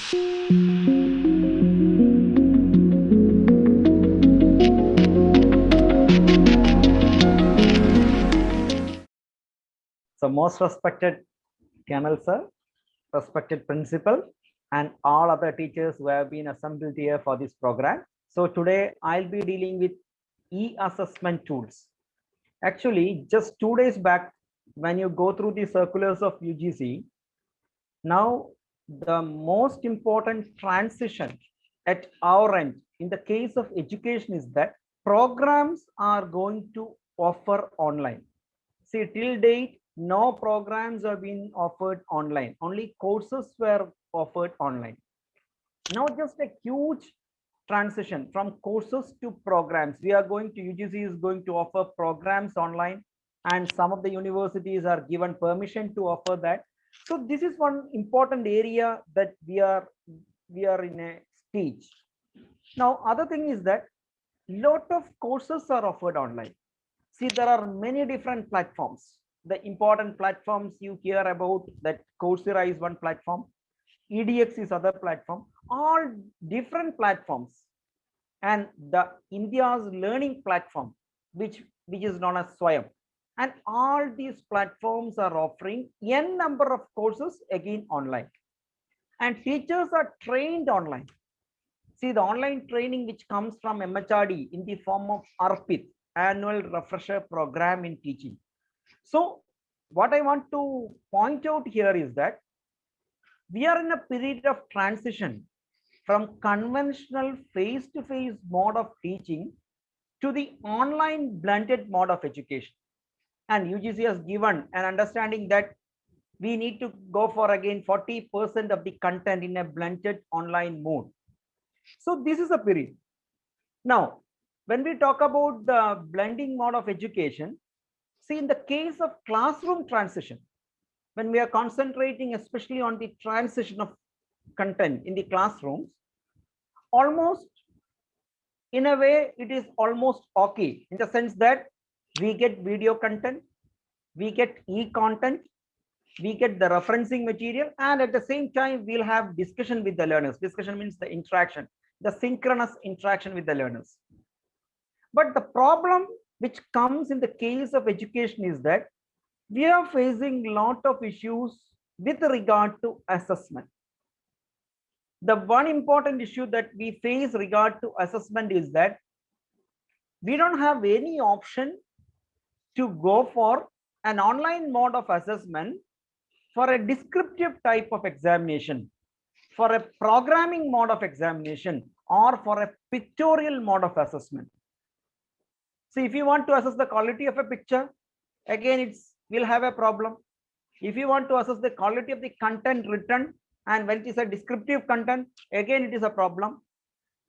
So most respected Colonel sir, respected principal, and all other teachers who have been assembled here for this program. So today I'll be dealing with e-assessment tools. Actually, just 2 days back, when you go through the circulars of UGC, now the most important transition at our end in the case of education is that programs are going to offer online. See, till date, no programs have been offered online. Only courses were offered online. Now, just a huge transition from courses to programs. We are going to, UGC is going to offer programs online, and some of the universities are given permission to offer that. So this is one important area that we are in a stage. Now, other thing is that lot of courses are offered online. See, there are many different platforms. The important platforms you hear about, that Coursera is one platform, EDX is other platform, all different platforms. And the India's learning platform, which is known as Swayam. And all these platforms are offering n number of courses again online. And teachers are trained online. See, the online training which comes from MHRD in the form of ARPIT, annual refresher program in teaching. So what I want to point out here is that we are in a period of transition from conventional face-to-face mode of teaching to the online blended mode of education. And UGC has given an understanding that we need to go for again 40% of the content in a blended online mode. So this is a period. Now, when we talk about the blending mode of education, see, in the case of classroom transition, when we are concentrating especially on the transition of content in the classrooms, almost in a way it is almost okay, in the sense that we get video content, we get e-content, we get the referencing material, and at the same time we'll have discussion with the learners. Discussion means the interaction, the synchronous interaction with the learners. But the problem which comes in the case of education is that we are facing a lot of issues with regard to assessment. The one important issue that we face regard to assessment is that we don't have any option to go for an online mode of assessment for a descriptive type of examination, for a programming mode of examination, or for a pictorial mode of assessment. See, if you want to assess the quality of a picture, again we'll have a problem. If you want to assess the quality of the content written, and when it is a descriptive content, again it is a problem.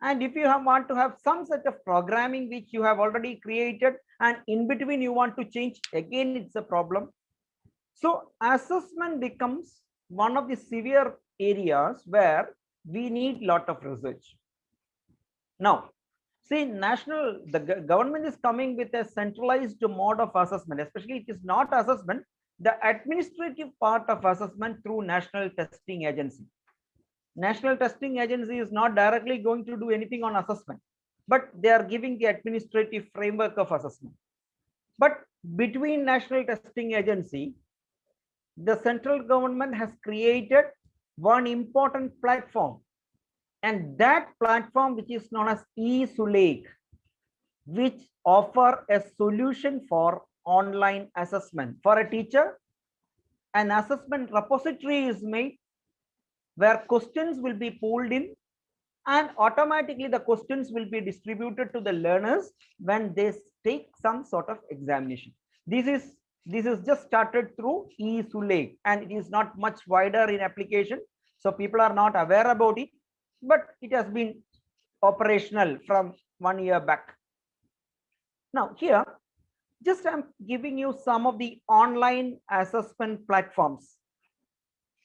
And if you want to have some set of programming which you have already created, and in between you want to change, again it's a problem. So assessment becomes one of the severe areas where we need a lot of research. Now, see, the government is coming with a centralized mode of assessment, especially it is not assessment, the administrative part of assessment through National Testing Agency. National Testing Agency is not directly going to do anything on assessment, but they are giving the administrative framework of assessment. But between National Testing Agency, the central government has created one important platform, and that platform, which is known as eSulek, which offer a solution for online assessment. For a teacher, an assessment repository is made where questions will be pulled in, and automatically the questions will be distributed to the learners when they take some sort of examination. This is just started through eSulek, and it is not much wider in application, so people are not aware about it, but it has been operational from 1 year back. Now here, just I'm giving you some of the online assessment platforms,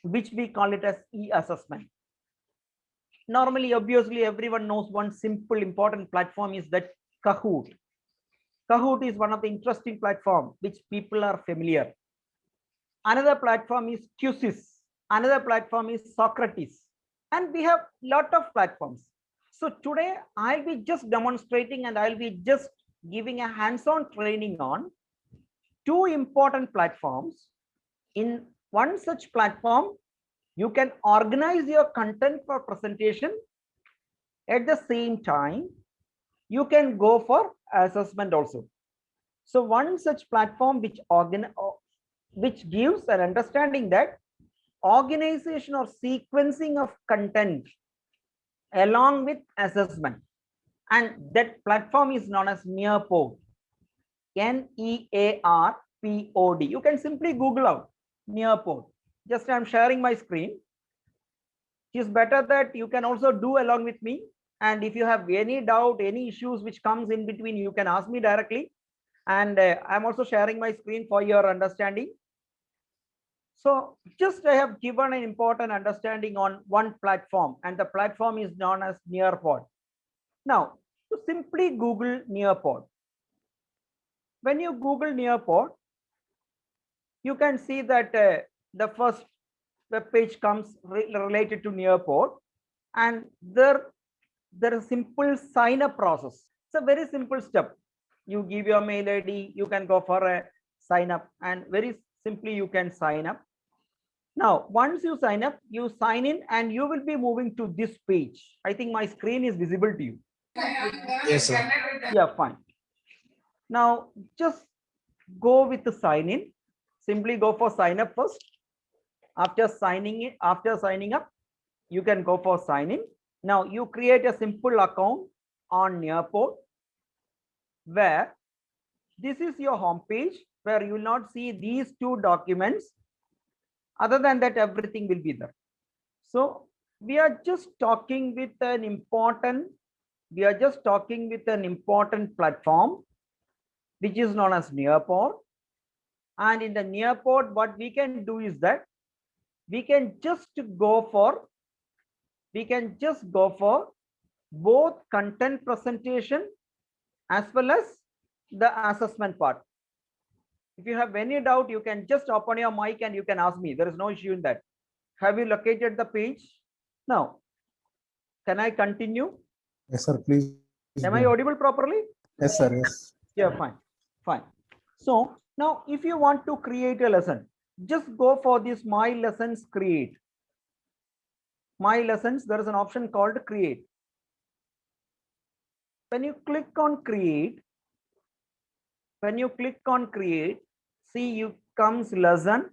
which we call it as e-assessment. Normally, obviously, everyone knows one simple important platform is that Kahoot. Kahoot is one of the interesting platform which people are familiar. Another platform is Quizizz. Another platform is Socrates. and we have lot of platforms. So today I'll be just demonstrating and I'll be just giving a hands-on training on two important platforms. In one such platform, you can organize your content for presentation. At the same time, you can go for assessment also. So one such platform which gives an understanding that organization or sequencing of content along with assessment, and that platform is known as Nearpod. Nearpod. You can simply Google out Nearpod. Just I'm sharing my screen. It is better that you can also do along with me, and if you have any doubt, any issues which comes in between, you can ask me directly, and I'm also sharing my screen for your understanding. So just I have given an important understanding on one platform, and the platform is known as Nearpod. Now, to simply Google Nearpod. When you Google Nearpod, you can see that the first web page comes related to Nearpod, and there is a simple sign up process. It's a very simple step. You give your mail ID, you can go for a sign up, and very simply you can sign up. Now, once you sign up, you sign in and you will be moving to this page. I think my screen is visible to you. Yes, sir. Yeah, fine. Now, just go with the sign in. Simply go for sign up first. After signing up, you can go for sign in. Now, you create a simple account on Nearpod, where this is your home page, where you will not see these two documents. Other than that, everything will be there. So we are just talking with an important platform which is known as Nearpod. And in the Nearpod, what we can do is that we can just go for both content presentation as well as the assessment part. If you have any doubt, you can just open your mic and you can ask me. There is no issue in that. Have you located the page? Now, can I continue? Yes, sir. Please. Am I audible properly? Yes, sir. Yes. Yeah, fine. So now if you want to create a lesson, just go for this My Lessons create. My Lessons, there is an option called create. When you click on create, see, you comes lesson,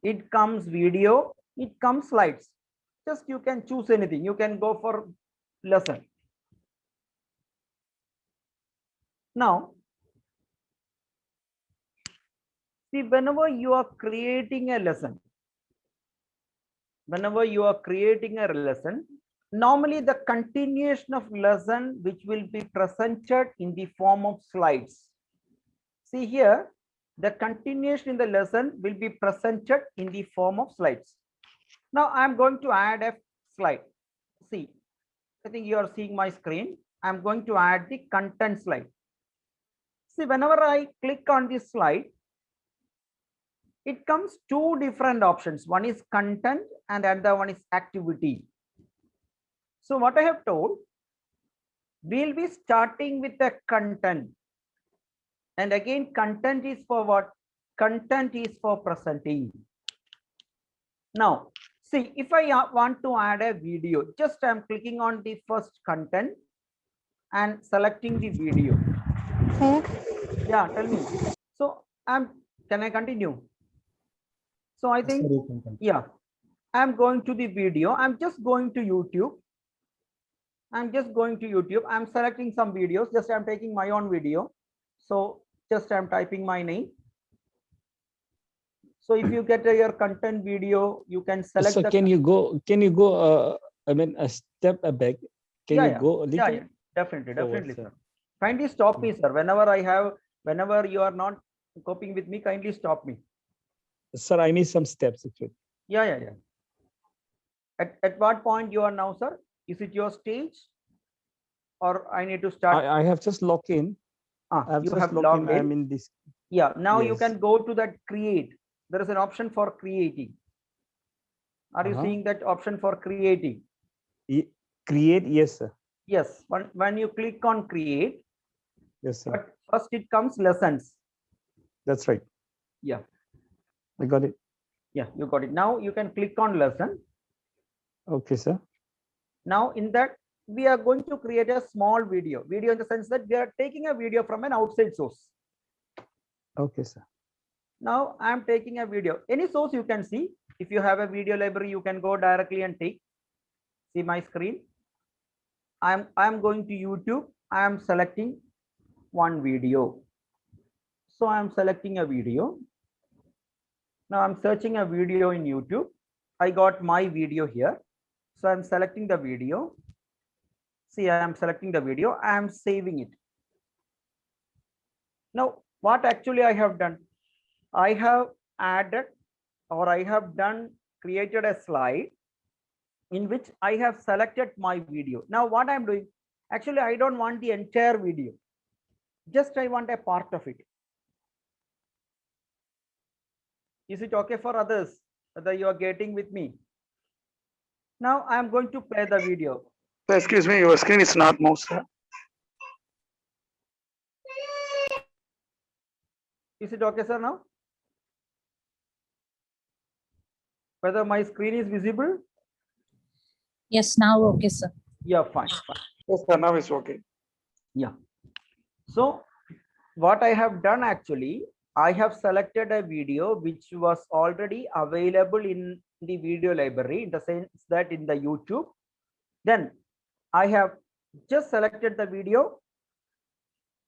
it comes video, it comes slides. Just you can choose anything. You can go for lesson. Now, see, whenever you are creating a lesson, normally the continuation of lesson which will be presented in the form of slides. See here, the continuation in the lesson will be presented in the form of slides. Now I'm going to add a slide. See, I think you are seeing my screen. I'm going to add the content slide. See, whenever I click on this slide, it comes two different options. One is content and the other one is activity. So what I have told, we'll be starting with the content. And again, content is for what? Content is for presenting. Now, see, if I want to add a video, just I'm clicking on the first content and selecting the video. Yeah, tell me. So can I continue? So I think, yeah, I'm going to the video. I'm just going to YouTube. I'm selecting some videos. Just I'm taking my own video. So just I'm typing my name. So if you get your content video, you can select. So can you go? I mean, a step back. Can you go? Yeah, definitely, sir. Kindly stop me, sir. Whenever you are not coping with me, kindly stop me. Sir, I need some steps. Yeah. At what point you are now, sir? Is it your stage, or I need to start? I have just logged in. You have logged in. I'm in this. Yeah. Now you can go to that create. There is an option for creating. Are you seeing that option for creating? Create, yes, sir. Yes, when you click on create, Yes, sir. but first it comes lessons. That's right. Yeah, I got it. yeah, you got it. Now you can click on lesson. Okay, sir. Now in that we are going to create a small video in the sense that we are taking a video from an outside source. Okay, sir. Now I am taking a video, any source you can see. If you have a video library, you can go directly and take. See my screen. I'm going to YouTube. I am selecting one video. So I'm selecting a video. Now I'm searching a video in YouTube. I got my video here. So I'm selecting the video. See, I am selecting the video. I am saving it. Now, what actually I have done? I have added, or I have created a slide in which I have selected my video. Now, what I'm doing? Actually, I don't want the entire video. Just I want a part of it. Is it okay for others whether you are getting with me? Now I am going to play the video. Excuse me, your screen is not moved, sir. Is it okay, sir, now? Whether my screen is visible? Yes, now okay, sir. Yeah, fine, fine. Yes, sir, now it's okay. Yeah. So what I have done actually, I have selected a video which was already available in the video library, in the sense that in the YouTube. Then I have just selected the video.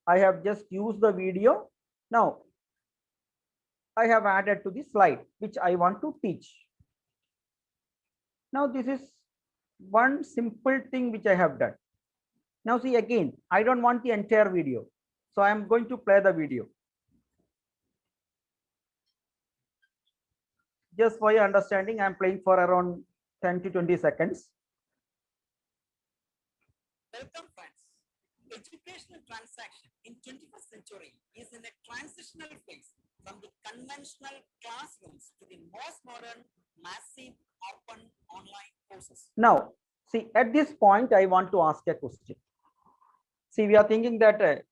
I have just used the video. Now I have added to the slide which I want to teach. Now this is one simple thing which I have done. Now see, again, I don't want the entire video. So I am going to play the video. Just for your understanding, I am playing for around 10 to 20 seconds. Welcome, friends. Educational transaction in 21st century is in a transitional phase from the conventional classrooms to the most modern, massive, open online courses. Now, see, at this point, I want to ask a question. See, we are thinking that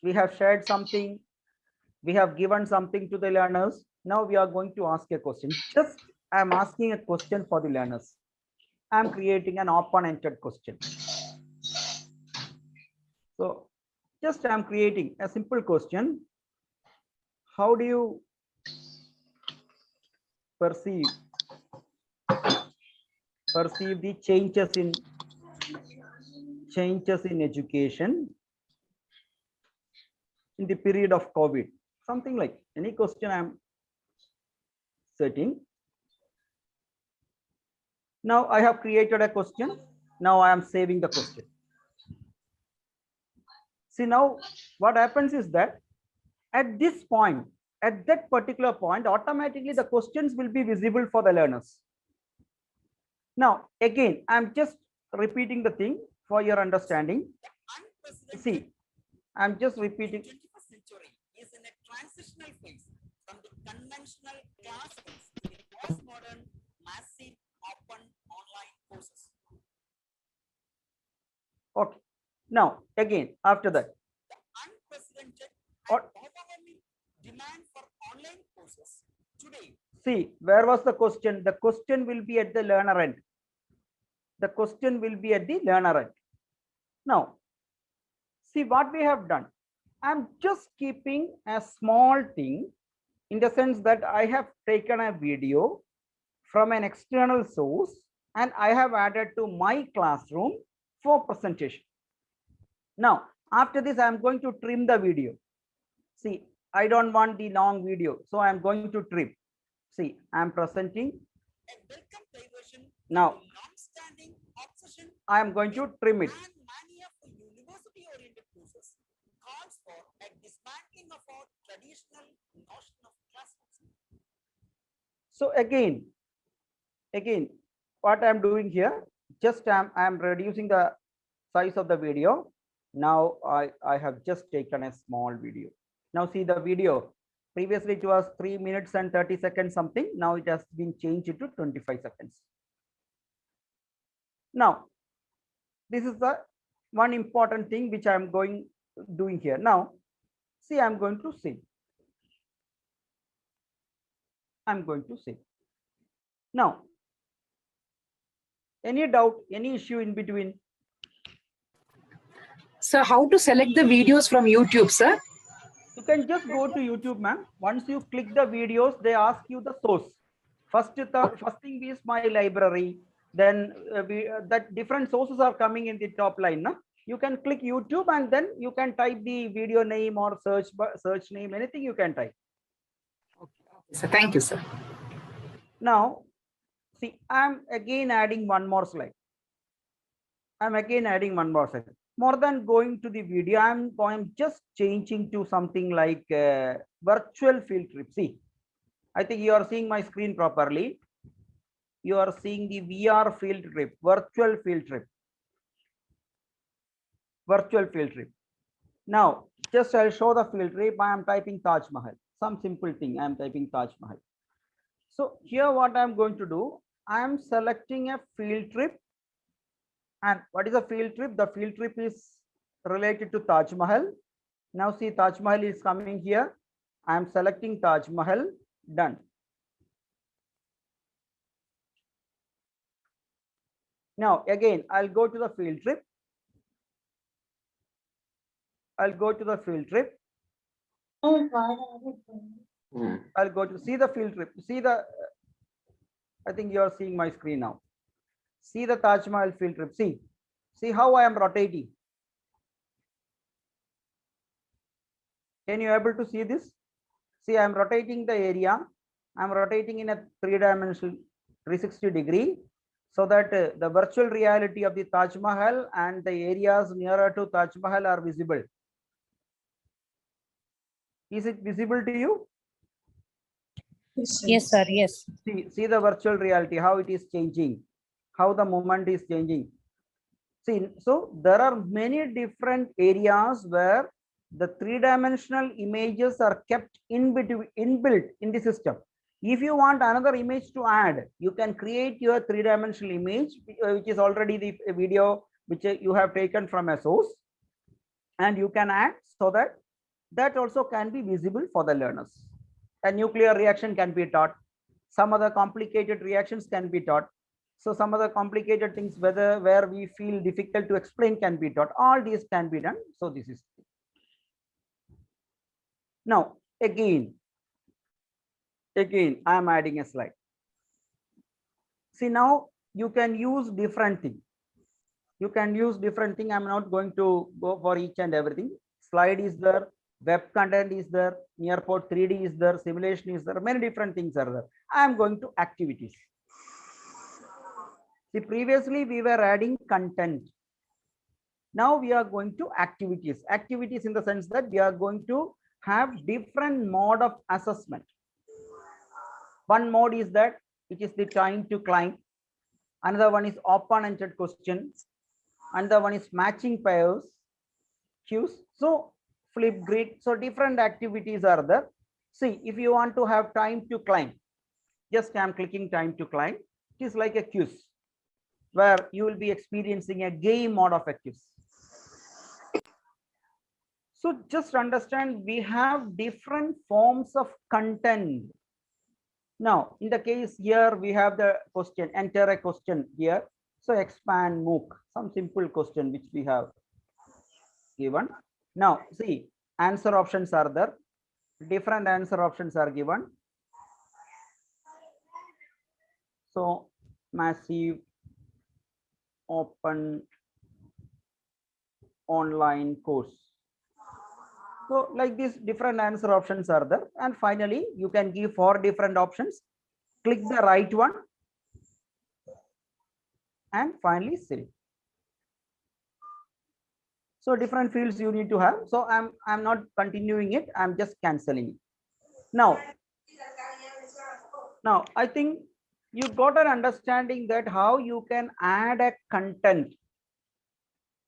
we have shared something, we have given something to the learners. Now we are going to ask a question. Just I am asking a question for the learners. I am creating an open-ended question. So just I am creating a simple question. How do you perceive the changes in education in the period of COVID? Something like any question I am setting. Now I have created a question. Now I am saving the question. See, now what happens is that at this point, at that particular point, automatically the questions will be visible for the learners. Now, again, I'm just repeating the thing for your understanding. See, I'm just repeating. 21st century is in a transitional phase from the conventional classrooms to the most modern, massive, open online courses. Okay. Now, again, after that. The unprecedented Or- and overwhelming demand for online courses today. See, where was the question? The question will be at the learner end. The question will be at the learner end. Now, see what we have done. I'm just keeping a small thing in the sense that I have taken a video from an external source and I have added to my classroom for presentation. Now, after this, I'm going to trim the video. See, I don't want the long video, so I'm going to trim. See, I'm presenting. A welcome diversion Now, to long-standing obsession I am going to trim it. and mania for university-oriented courses calls for a dismantling of our traditional notion of classrooms. So again, what I'm doing here, just I'm reducing the size of the video. Now I have just taken a small video. Now see the video. Previously it was 3 minutes and 30 seconds something. Now it has been changed to 25 seconds. Now This is the one important thing which I am doing here. Now, see, I'm going to see. I'm going to see. Now, any doubt, any issue in between? So how to select the videos from YouTube, sir? You can just go to YouTube, ma'am. Once you click the videos, they ask you the source. First thing is my library. Then that different sources are coming in the top line. No? You can click YouTube and then you can type the video name or search name, anything you can type. So thank you, sir. Now, see, I'm again adding one more slide. I'm again adding one more slide. More than going to the video, I'm just changing to something like virtual field trip. See, I think you are seeing my screen properly. You are seeing the VR field trip, virtual field trip. Virtual field trip. Now, just I'll show the field trip. I am typing Taj Mahal. Some simple thing. I am typing Taj Mahal. So here what I'm going to do, I am selecting a field trip. And what is a field trip? The field trip is related to Taj Mahal. Now see, Taj Mahal is coming here. I am selecting Taj Mahal. Done. Now again, I'll go to the field trip. I'll go to the field trip. I'll go to see the field trip. See the, I think you are seeing my screen now. See the Taj Mahal field trip. See how I am rotating. Can you able to see this? See, I am rotating the area. I'm rotating in a 3-dimensional 360 degree so that the virtual reality of the Taj Mahal and the areas nearer to Taj Mahal are visible. Is it visible to you? Yes, sir. Yes. See the virtual reality, how it is changing, how the movement is changing. See, so there are many different areas where the 3-dimensional images are kept inbuilt in the system. If you want another image to add, you can create your 3-dimensional image, which is already the video which you have taken from a source, and you can add so that also can be visible for the learners. A nuclear reaction can be taught. Some other complicated reactions can be taught. So some other complicated things, where we feel difficult to explain, can be taught. All these can be done. So this is. Now, again, I am adding a slide. See, now you can use different things. You can use different thing. I'm not going to go for each and everything. Slide is there. Web content is there, Nearport 3D is there, simulation is there, many different things are there. I am going to activities. See, previously we were adding content. Now we are going to activities. Activities in the sense that we are going to have different mode of assessment. One mode is that which is the time to climb. Another one is open-ended questions. Another one is matching pairs, cues. So flip grid. So different activities are there. See, if you want to have time to climb, just I'm clicking time to climb. It is like a quiz where you will be experiencing a game mode of a quiz. So just understand, we have different forms of content. Now, in the case here, we have the question, enter a question here. So expand MOOC, some simple question which we have given. Now, see, answer options are there. Different answer options are given. So, massive open online course. So, like this, different answer options are there. And finally, you can give 4 different options. Click the right one. And finally, save. So different fields you need to have. So I'm not continuing it. I'm just canceling it. Now I think you got an understanding that how you can add a content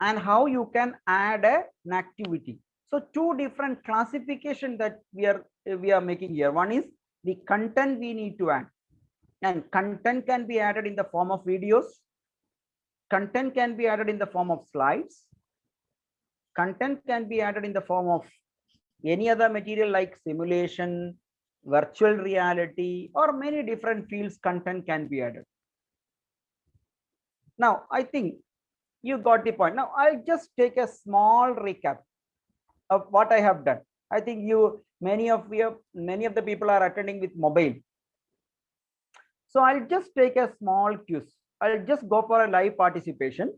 and how you can add an activity. So 2 different classification that we are making here. One is the content we need to add, and content can be added in the form of videos. content can be added in the form of slides. Content can be added in the form of any other material like simulation, virtual reality, or many different fields content can be added. Now, I think you got the point. Now, I'll just take a small recap of what I have done. I think many of the people are attending with mobile. So I'll just take a small quiz. I'll just go for a live participation.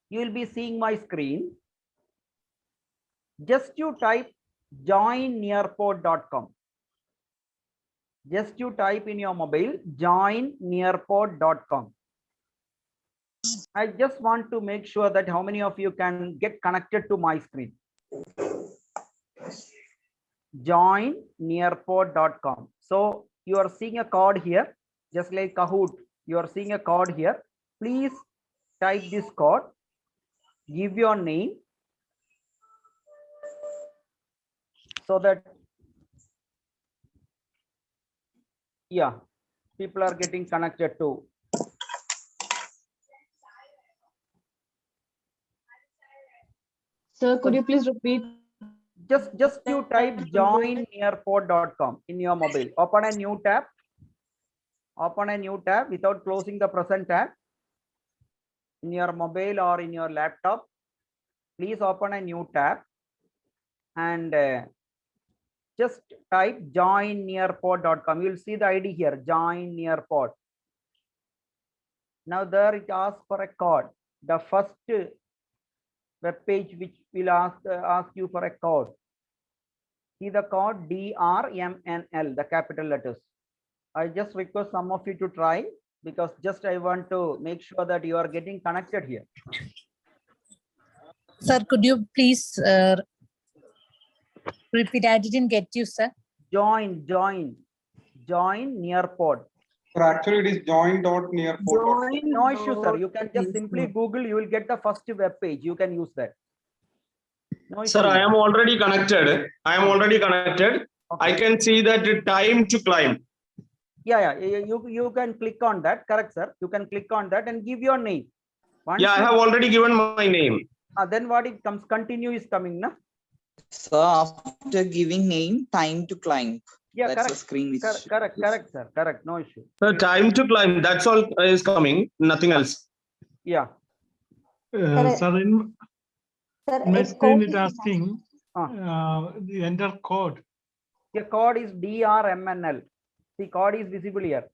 You will be seeing my screen. Just you type joinnearpod.com. Just you type in your mobile joinnearpod.com. I just want to make sure that how many of you can get connected to my screen. Joinnearpod.com. So you are seeing a code here, just like Kahoot. You are seeing a code here. Please type this code. Give your name so that, yeah, people are getting connected to. Sir, could you please repeat? Just you type joinnearpod.com in your mobile. Open a new tab. Open a new tab without closing the present tab. In your mobile or in your laptop, please open a new tab and just type joinnearpod.com. You will see the ID here, joinnearpod. Now there it asks for a code. The first web page which will ask you for a code. See the code DRMNL, the capital letters. I just request some of you to try, because just I want to make sure that you are getting connected here. Sir, could you please repeat? I didn't get you, sir. Joinnearpod. Sir, actually it is join.nearpod. No issue, sir. You can just simply Google, you will get the first web page. You can use that. No Sir, issue. I am already connected. Okay. I can see that time to climb. Yeah, you can click on that. Correct, sir. You can click on that and give your name. Once Yeah, I have already given my name. Then what it comes, continue is coming, na? So after giving name, time to climb. Yeah, That's correct. the screen which Correct, sir. Correct. No issue. Sir, time to climb. That's all is coming. Nothing else. Yeah. Sir, in my screen it asking the enter code. The code is DRMNL. The code is visible here.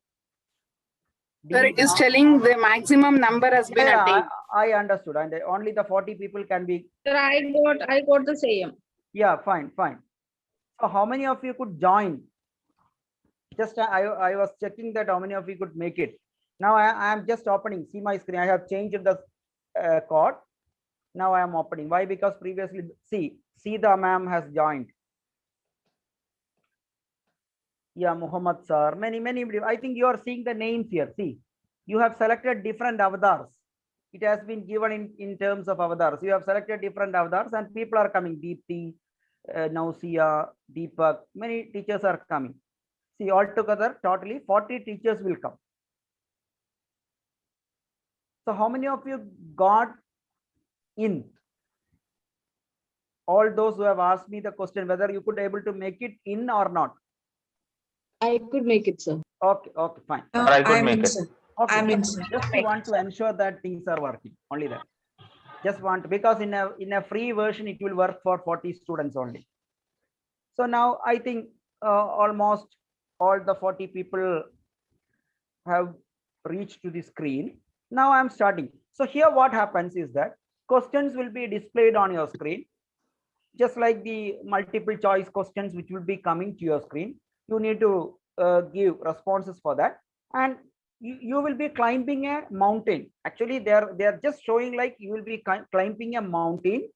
Sir, it is telling the maximum number has been attained. I understood. And only the 40 people can be. Sir, I got the same. Yeah, fine. So how many of you could join? Just I was checking that how many of you could make it. Now I am just opening. See my screen. I have changed the code. Now I am opening. Why? Because previously, see the ma'am has joined. Yeah, Muhammad sir. Many. I think you are seeing the names here. See, you have selected different avatars. It has been given in terms of avatars. You have selected different avatars and people are coming. Deepti, Nausia, Deepak, many teachers are coming. See, altogether, totally 40 teachers will come. So how many of you got in? All those who have asked me the question whether you could able to make it in or not. I could make it, sir. Okay, fine. I could make it. Okay, just want to ensure that things are working. Only that. Just want, because in a free version it will work for 40 students only. So now I think almost all the 40 people have reached to the screen. Now I'm starting. So here what happens is that questions will be displayed on your screen, just like the multiple choice questions which will be coming to your screen. You need to give responses for that, and you will be climbing a mountain. Actually, they are just showing like you will be climbing a mountain,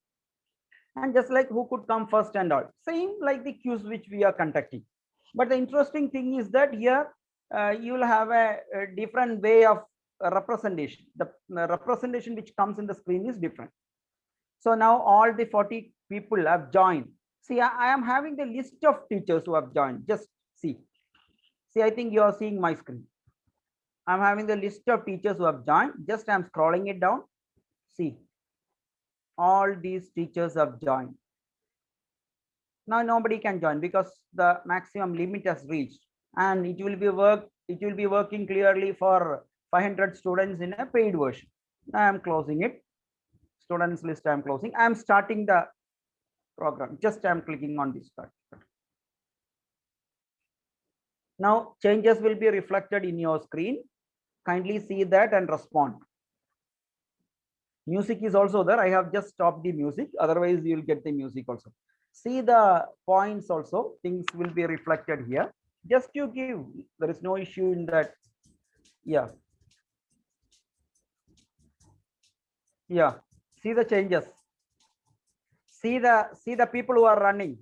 and just like who could come first and all, same like the quiz which we are conducting. But the interesting thing is that here you will have a different way of representation. The representation which comes in the screen is different. So now all the 40 people have joined. See, I am having the list of teachers who have joined. Just see, I think you are seeing my screen. I'm having the list of teachers who have joined. Just I'm scrolling it down. See, all these teachers have joined. Now nobody can join because the maximum limit has reached, and it will be working clearly for 500 students in a paid version. Now I'm closing it. Students list I'm closing. I'm starting the program. Just I'm clicking on this start. Now changes will be reflected in your screen. Kindly see that and respond. Music is also there. I have just stopped the music. Otherwise, you will get the music also. See the points also. Things will be reflected here. Just you give. There is no issue in that. Yeah. Yeah. See the changes. See the people who are running.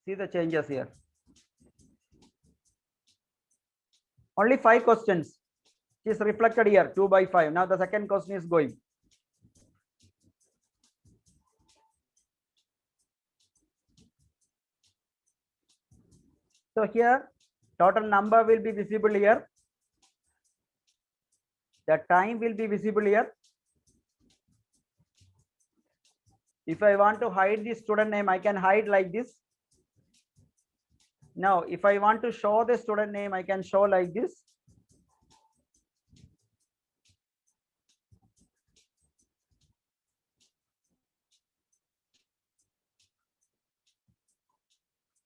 See the changes here. Only 5 questions is reflected here, 2 by 5. Now the second question is going. So here total number will be visible here. The time will be visible here. If I want to hide the student name, I can hide like this. Now, if I want to show the student name, I can show like this.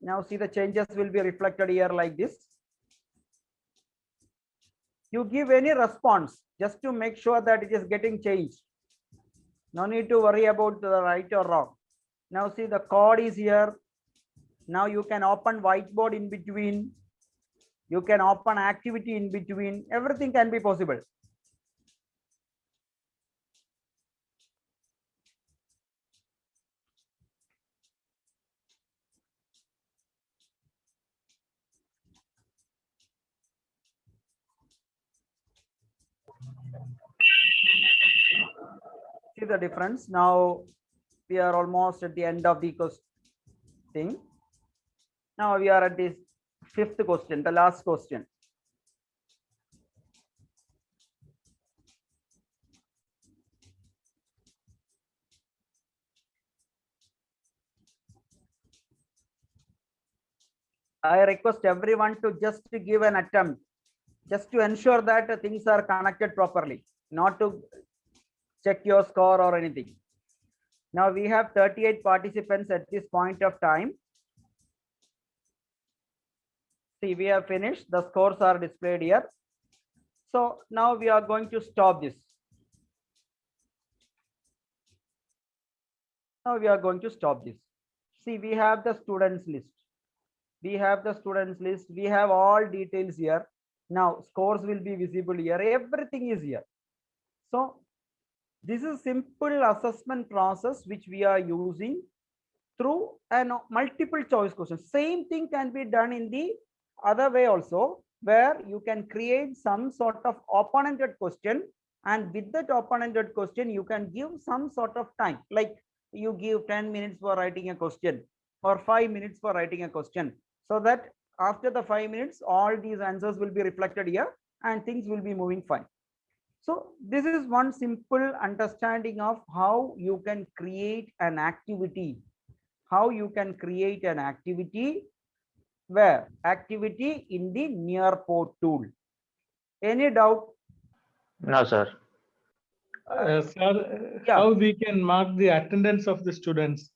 Now see the changes will be reflected here like this. You give any response just to make sure that it is getting changed. No need to worry about the right or wrong. Now see the code is here. Now you can open whiteboard in between. You can open activity in between. Everything can be possible. See the difference. Now we are almost at the end of the thing. Now we are at this 5th question, the last question. I request everyone to just give an attempt, just to ensure that things are connected properly, not to check your score or anything. Now we have 38 participants at this point of time. See, we have finished. The scores are displayed here. So now we are going to stop this. Now we are going to stop this. See, we have the students list. We have the students list. We have all details here. Now scores will be visible here. Everything is here. So this is simple assessment process which we are using through an multiple choice questions. Same thing can be done in the other way also, where you can create some sort of open-ended question, and with that open-ended question you can give some sort of time, like you give 10 minutes for writing a question or 5 minutes for writing a question, so that after the 5 minutes all these answers will be reflected here and things will be moving fine. So this is one simple understanding of how you can create an activity, where activity in the Nearpod tool. Any doubt? No, sir. Sir, yeah. how we can mark the attendance of the students?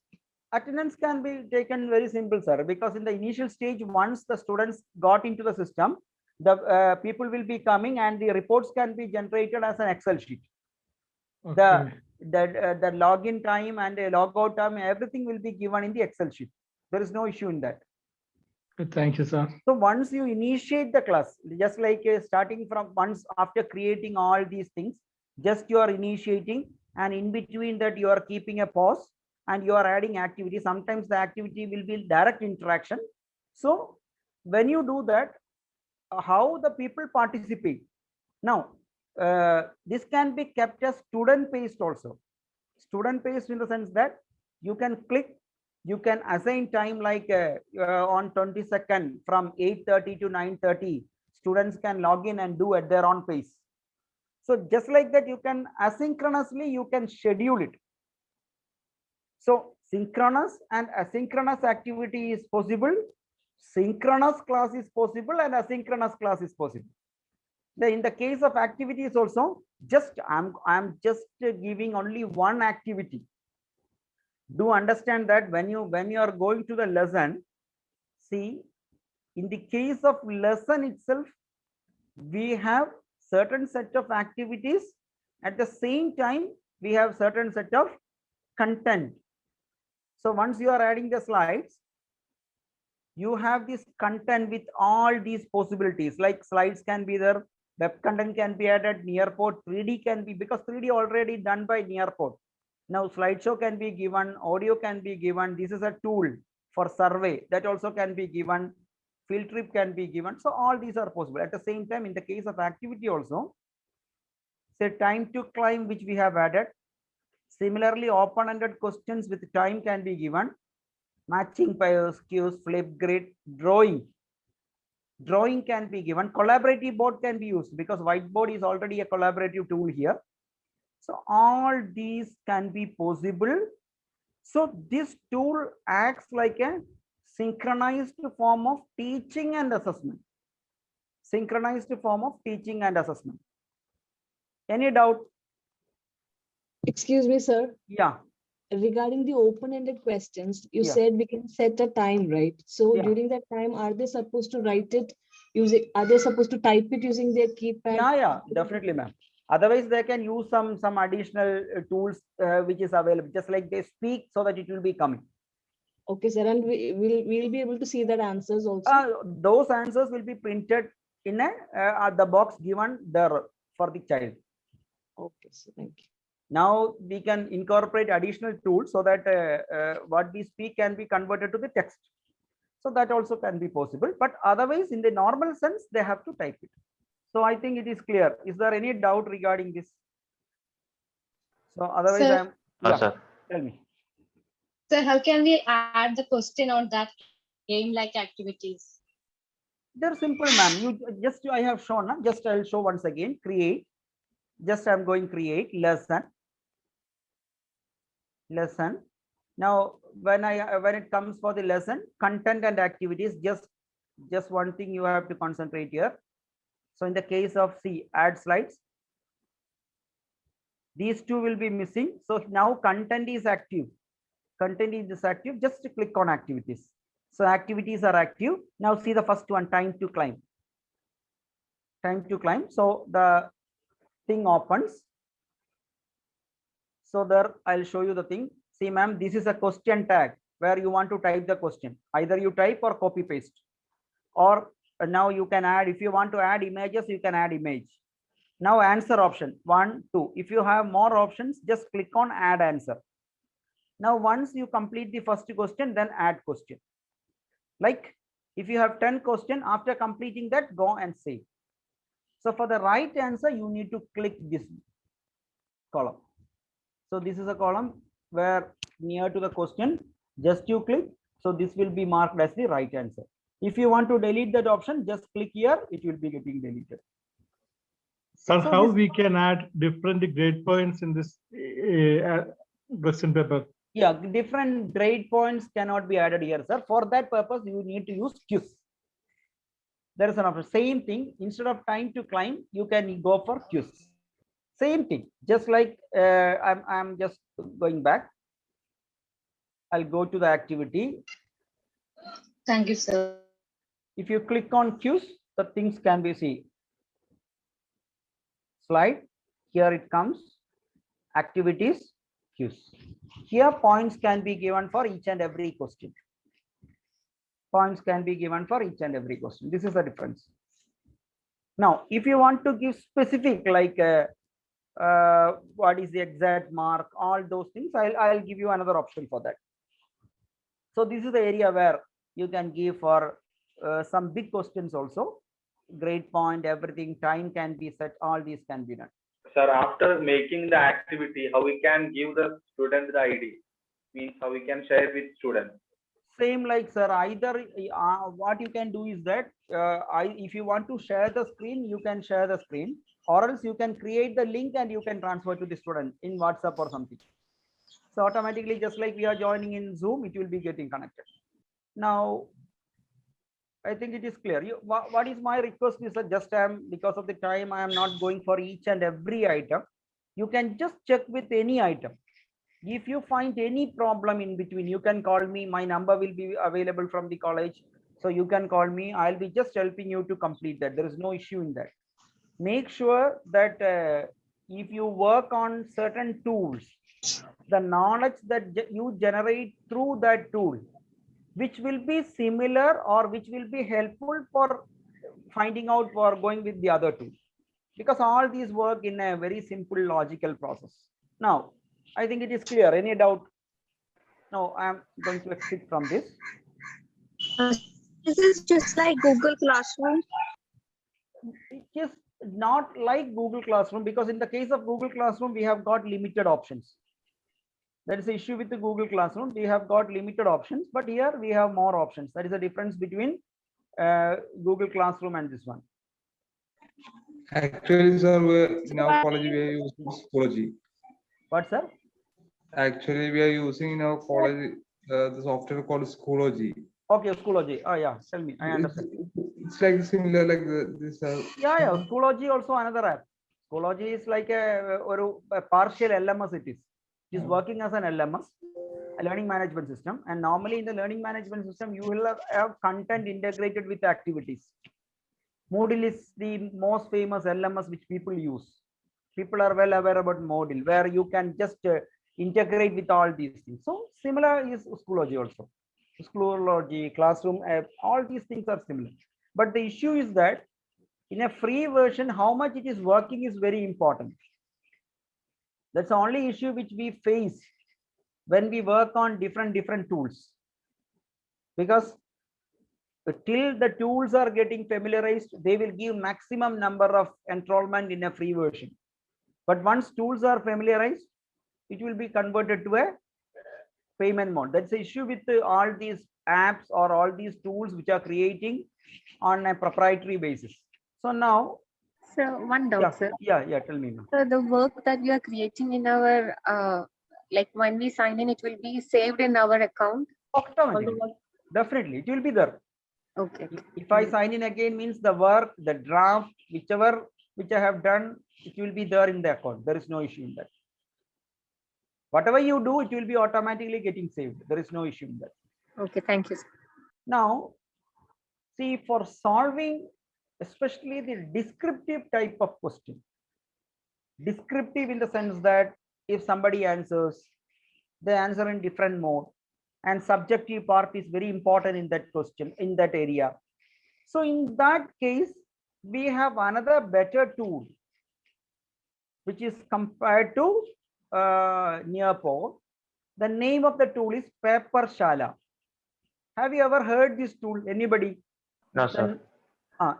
Attendance can be taken very simple, sir, because in the initial stage, once the students got into the system, the people will be coming and the reports can be generated as an Excel sheet. Okay. The login time and the logout time, everything will be given in the Excel sheet. There is no issue in that. Thank you, sir. So once you initiate the class, just like starting from once after creating all these things, just you are initiating, and in between that you are keeping a pause and you are adding activity. Sometimes the activity will be direct interaction. So when you do that, how the people participate. Now, this can be kept as student based also. Student based in the sense that you can click, You can assign time like on 22nd from 8:30 to 9:30. Students can log in and do at their own pace. So just like that, you can asynchronously, you can schedule it. So synchronous and asynchronous activity is possible. Synchronous class is possible and asynchronous class is possible. In the case of activities also, I'm just giving only one activity. Do understand that when you are going to the lesson, see, in the case of lesson itself, we have certain set of activities. At the same time, we have certain set of content. So once you are adding the slides, you have this content with all these possibilities, like slides can be there, web content can be added, Nearport 3D can be, because 3D already done by Nearport. Now slideshow can be given, audio can be given. This is a tool for survey that also can be given. Field trip can be given. So all these are possible. At the same time, in the case of activity also, say time to climb, which we have added. Similarly, open-ended questions with time can be given. Matching pairs, cues, flip grid, drawing. Drawing can be given. Collaborative board can be used because whiteboard is already a collaborative tool here. So all these can be possible. So this tool acts like a synchronized form of teaching and assessment. Synchronized form of teaching and assessment. Any doubt? Excuse me, sir. Yeah. Regarding the open-ended questions, you Yeah. said we can set a time, right? So Yeah. during that time, are they supposed to write it using, are they supposed to type it using their keypad? Yeah, definitely, ma'am. Otherwise, they can use some additional tools which is available, just like they speak so that it will be coming. Okay, sir, and we'll be able to see that answers also. Those answers will be printed in the box given there for the child. Okay, so thank you. Now we can incorporate additional tools so that what we speak can be converted to the text. So that also can be possible. But otherwise, in the normal sense, they have to type it. So I think it is clear. Is there any doubt regarding this? So otherwise, Sir. Tell me. So how can we add the question on that game-like activities? They're simple, ma'am. You just, I have shown, just I'll show once again. Create. Just I'm going create lesson. Now when it comes for the lesson, content and activities, just one thing you have to concentrate here. So in the case of add slides, these two will be missing. So now content is active. Just click on activities. So activities are active. Now see the first one, time to climb. So the thing opens. So there I'll show you the thing. See, ma'am, this is a question tag where you want to type the question. Either you type or copy paste. Or now you can add, if you want to add images, you can add image. Now answer option 1, 2. If you have more options, just click on add answer. Now once you complete the first question, then add question. Like if you have 10 questions, after completing that, go and save. So for the right answer, you need to click this column. So this is a column where near to the question, just you click. So this will be marked as the right answer. If you want to delete that option, just click here, it will be getting deleted. Sir, So how this- we can add different grade points in this question paper? Yeah, different grade points cannot be added here, sir. For that purpose, you need to use quiz. There is an option. Same thing. Instead of time to climb, you can go for quiz. Same thing. Just like I'm just going back. I'll go to the activity. Thank you, sir. If you click on quiz, the things can be seen. Slide. Here it comes. Activities. Quiz. Here points can be given for each and every question. Points can be given for each and every question. This is the difference. Now, if you want to give specific, like what is the exact mark, all those things, I'll give you another option for that. So this is the area where you can give for some big questions also. Grade point, everything, time can be set, all these can be done. Sir, after making the activity, how we can give the student the ID? how we can share with students? Same like sir, either what you can do is that if you want to share the screen, you can share the screen, or else you can create the link and you can transfer to the student in WhatsApp or something. So automatically, just like we are joining in Zoom, it will be getting connected. Now, I think it is clear. What is my request is that just because of the time, I am not going for each and every item. You can just check with any item. If you find any problem in between, you can call me. My number will be available from the college. So you can call me. I'll be just helping you to complete that. There is no issue in that. Make sure that if you work on certain tools, the knowledge that you generate through that tool, which will be similar or which will be helpful for finding out for going with the other tool, because all these work in a very simple logical process. Now, I think it is clear. Any doubt? No, I am going to exit from this. This is just like Google Classroom. It is not like Google Classroom, because in the case of Google Classroom, we have got limited options. That is the issue with the Google Classroom. We have got limited options, but here we have more options. That is the difference between Google Classroom and this one. Actually, sir, in our college we are using Schoology. What, sir? Actually, we are using in our college the software called Schoology. Okay, Schoology. Oh yeah, tell me. I understand. It's like similar like this. Yeah, Schoology also another app. Schoology is like a partial LMS. It is working as an LMS, a learning management system. And normally in the learning management system, you will have content integrated with activities. Moodle is the most famous LMS which people use. People are well aware about Moodle, where you can just integrate with all these things. So similar is Schoology also. Schoology, Classroom app, all these things are similar. But the issue is that in a free version, how much it is working is very important. That's the only issue which we face when we work on different tools. Because till the tools are getting familiarized, they will give maximum number of enrollment in a free version. But once tools are familiarized, it will be converted to a payment mode. That's the issue with all these apps or all these tools which are creating on a proprietary basis. So now, so one doubt, sir. Yeah, tell me. So the work that we are creating in our like when we sign in, it will be saved in our account. Automatically. Definitely, it will be there. Okay. If I sign in again, means the work, the draft, whichever which I have done, it will be there in the account. There is no issue in that. Whatever you do, it will be automatically getting saved. There is no issue in that. Okay, thank you, sir. Now, see, for solving especially the descriptive type of question, descriptive in the sense that if somebody answers, they answer in different mode, and subjective part is very important in that question, in that area. So in that case, we have another better tool, which is compared to Nearpod. The name of the tool is Papershala. Have you ever heard this tool? Anybody? No, sir.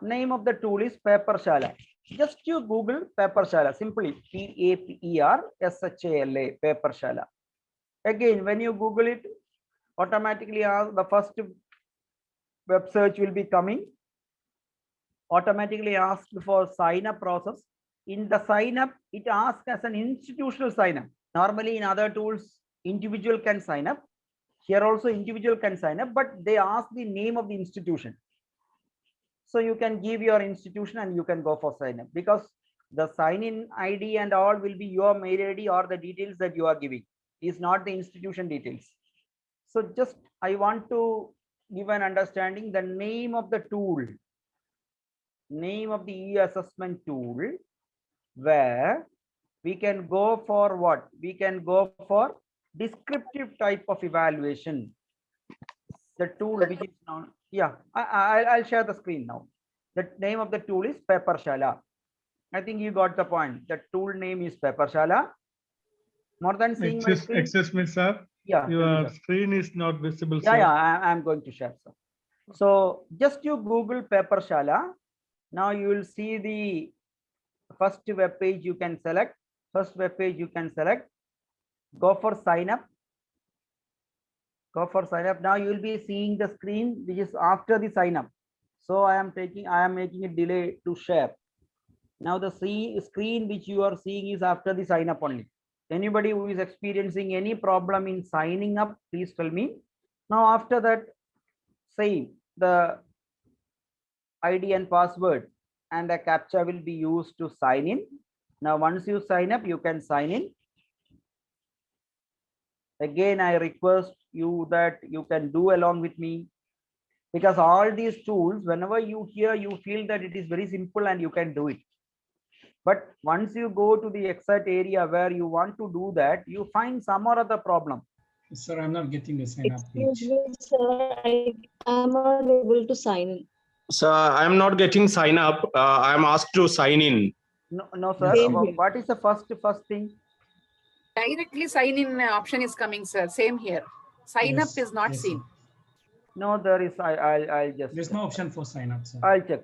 Name of the tool is Papershala. Just you Google Papershala, simply Papershala, Papershala. Again, when you Google it, automatically the first web search will be coming. Automatically asked for sign up process. In the sign up, it asks as an institutional sign up. Normally in other tools, individual can sign up. Here also individual can sign up, but they ask the name of the institution. So you can give your institution and you can go for sign up, because the sign in ID and all will be your mail ID or the details that you are giving, is not the institution details. So just I want to give an understanding, the name of the tool, name of the e-assessment tool, where we can go for what? We can go for descriptive type of evaluation. The tool which is now, I'll share the screen now. The name of the tool is Papershala. I think you got the point. The tool name is Papershala. More than seeing my screen. Excuse me, sir. Yeah. Your screen is not visible, sir. I'm going to share, sir. So just you Google Papershala. Now you will see the first web page you can select. First web page you can select. Go for sign up. Go for sign up. Now you will be seeing the screen which is after the sign up. So I am making a delay to share. Now the screen which you are seeing is after the sign up only. Anybody who is experiencing any problem in signing up, please tell me. Now after that, same, the ID and password and a CAPTCHA will be used to sign in. Now once you sign up, you can sign in. Again, I request you that you can do along with me, because all these tools, whenever you hear, you feel that it is very simple and you can do it. But once you go to the exact area where you want to do that, you find some or other problem. Sir, I'm not getting the sign up Excuse page. me, sir, I am not able to sign in. So I'm not getting sign up. I'm asked to sign in. No, sir. Same here. What is the first thing? Directly sign in option is coming, sir. Same here. Sign up is not seen. No, there is. I'll just. There's no option for sign up, sir. I'll check.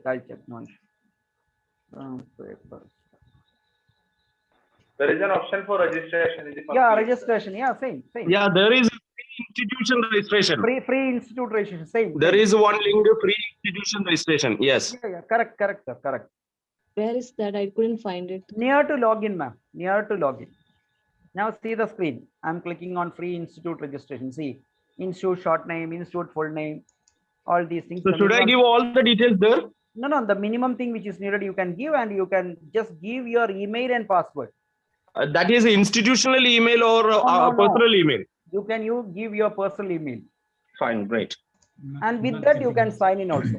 No issue. Paper. There is an option for registration. Is it Yeah, complete? registration. Yeah, same. Yeah, there is institution registration. Free institute registration. Same. There same. is one link, free institution registration. Yes. Yeah, correct, sir. Correct. Where is that? I couldn't find it. Near to login, ma'am. Near to login. Now see the screen. I'm clicking on free institute registration. See, institute short name, institute full name, all these things. So The should I minimum- give all the details there? No. The minimum thing which is needed, you can give, and you can just give your email and password. That is institutional email or No. personal email? You give your personal email, Fine, great. and with that you can sign in also.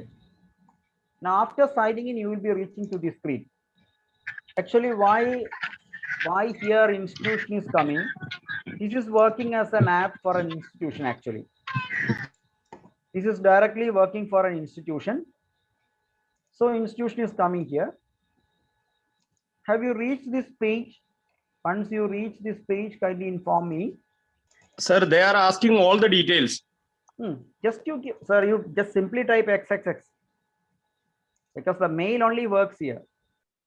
Now after signing in, you will be reaching to this screen. Actually, why here institution is coming? This is working as an app for an institution. Actually, this is directly working for an institution. So institution is coming here. Have you reached this page? Once you reach this page, kindly inform me. Sir, they are asking all the details. Just you give, sir, you just simply type XXX, because the mail only works here.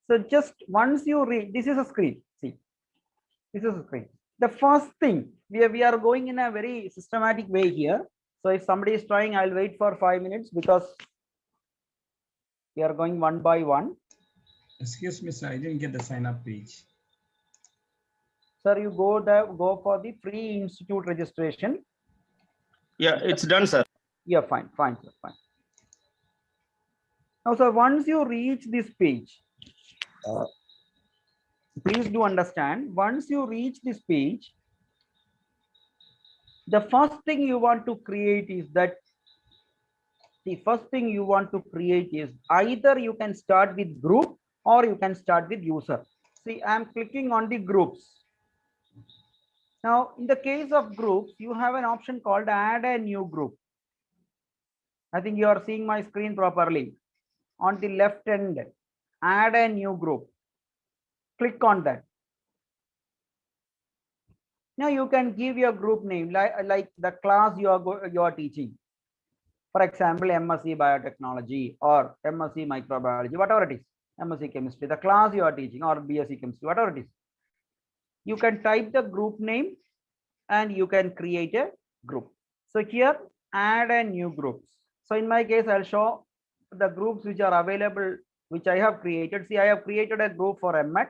So just once you read, this is a screen. See, this is a screen. The first thing, we are going in a very systematic way here. So if somebody is trying, I'll wait for 5 minutes, because we are going one by one. Excuse me, sir, I didn't get the sign up page. Sir, you go for the free institute registration. Yeah, it's done, sir. Yeah, fine, sir, fine. Now, sir, once you reach this page, please do understand, once you reach this page, the first thing you want to create is either you can start with group or you can start with user. See, I'm clicking on the groups. Now, in the case of groups, you have an option called add a new group. I think you are seeing my screen properly. On the left end, add a new group. Click on that. Now you can give your group name like the class you are teaching. For example, MSc Biotechnology or MSc Microbiology, whatever it is, MSc Chemistry, the class you are teaching, or BSc Chemistry, whatever it is. You can type the group name and you can create a group. So here, add a new groups. So in my case, I'll show the groups which are available, which I have created. See, I have created a group for MMed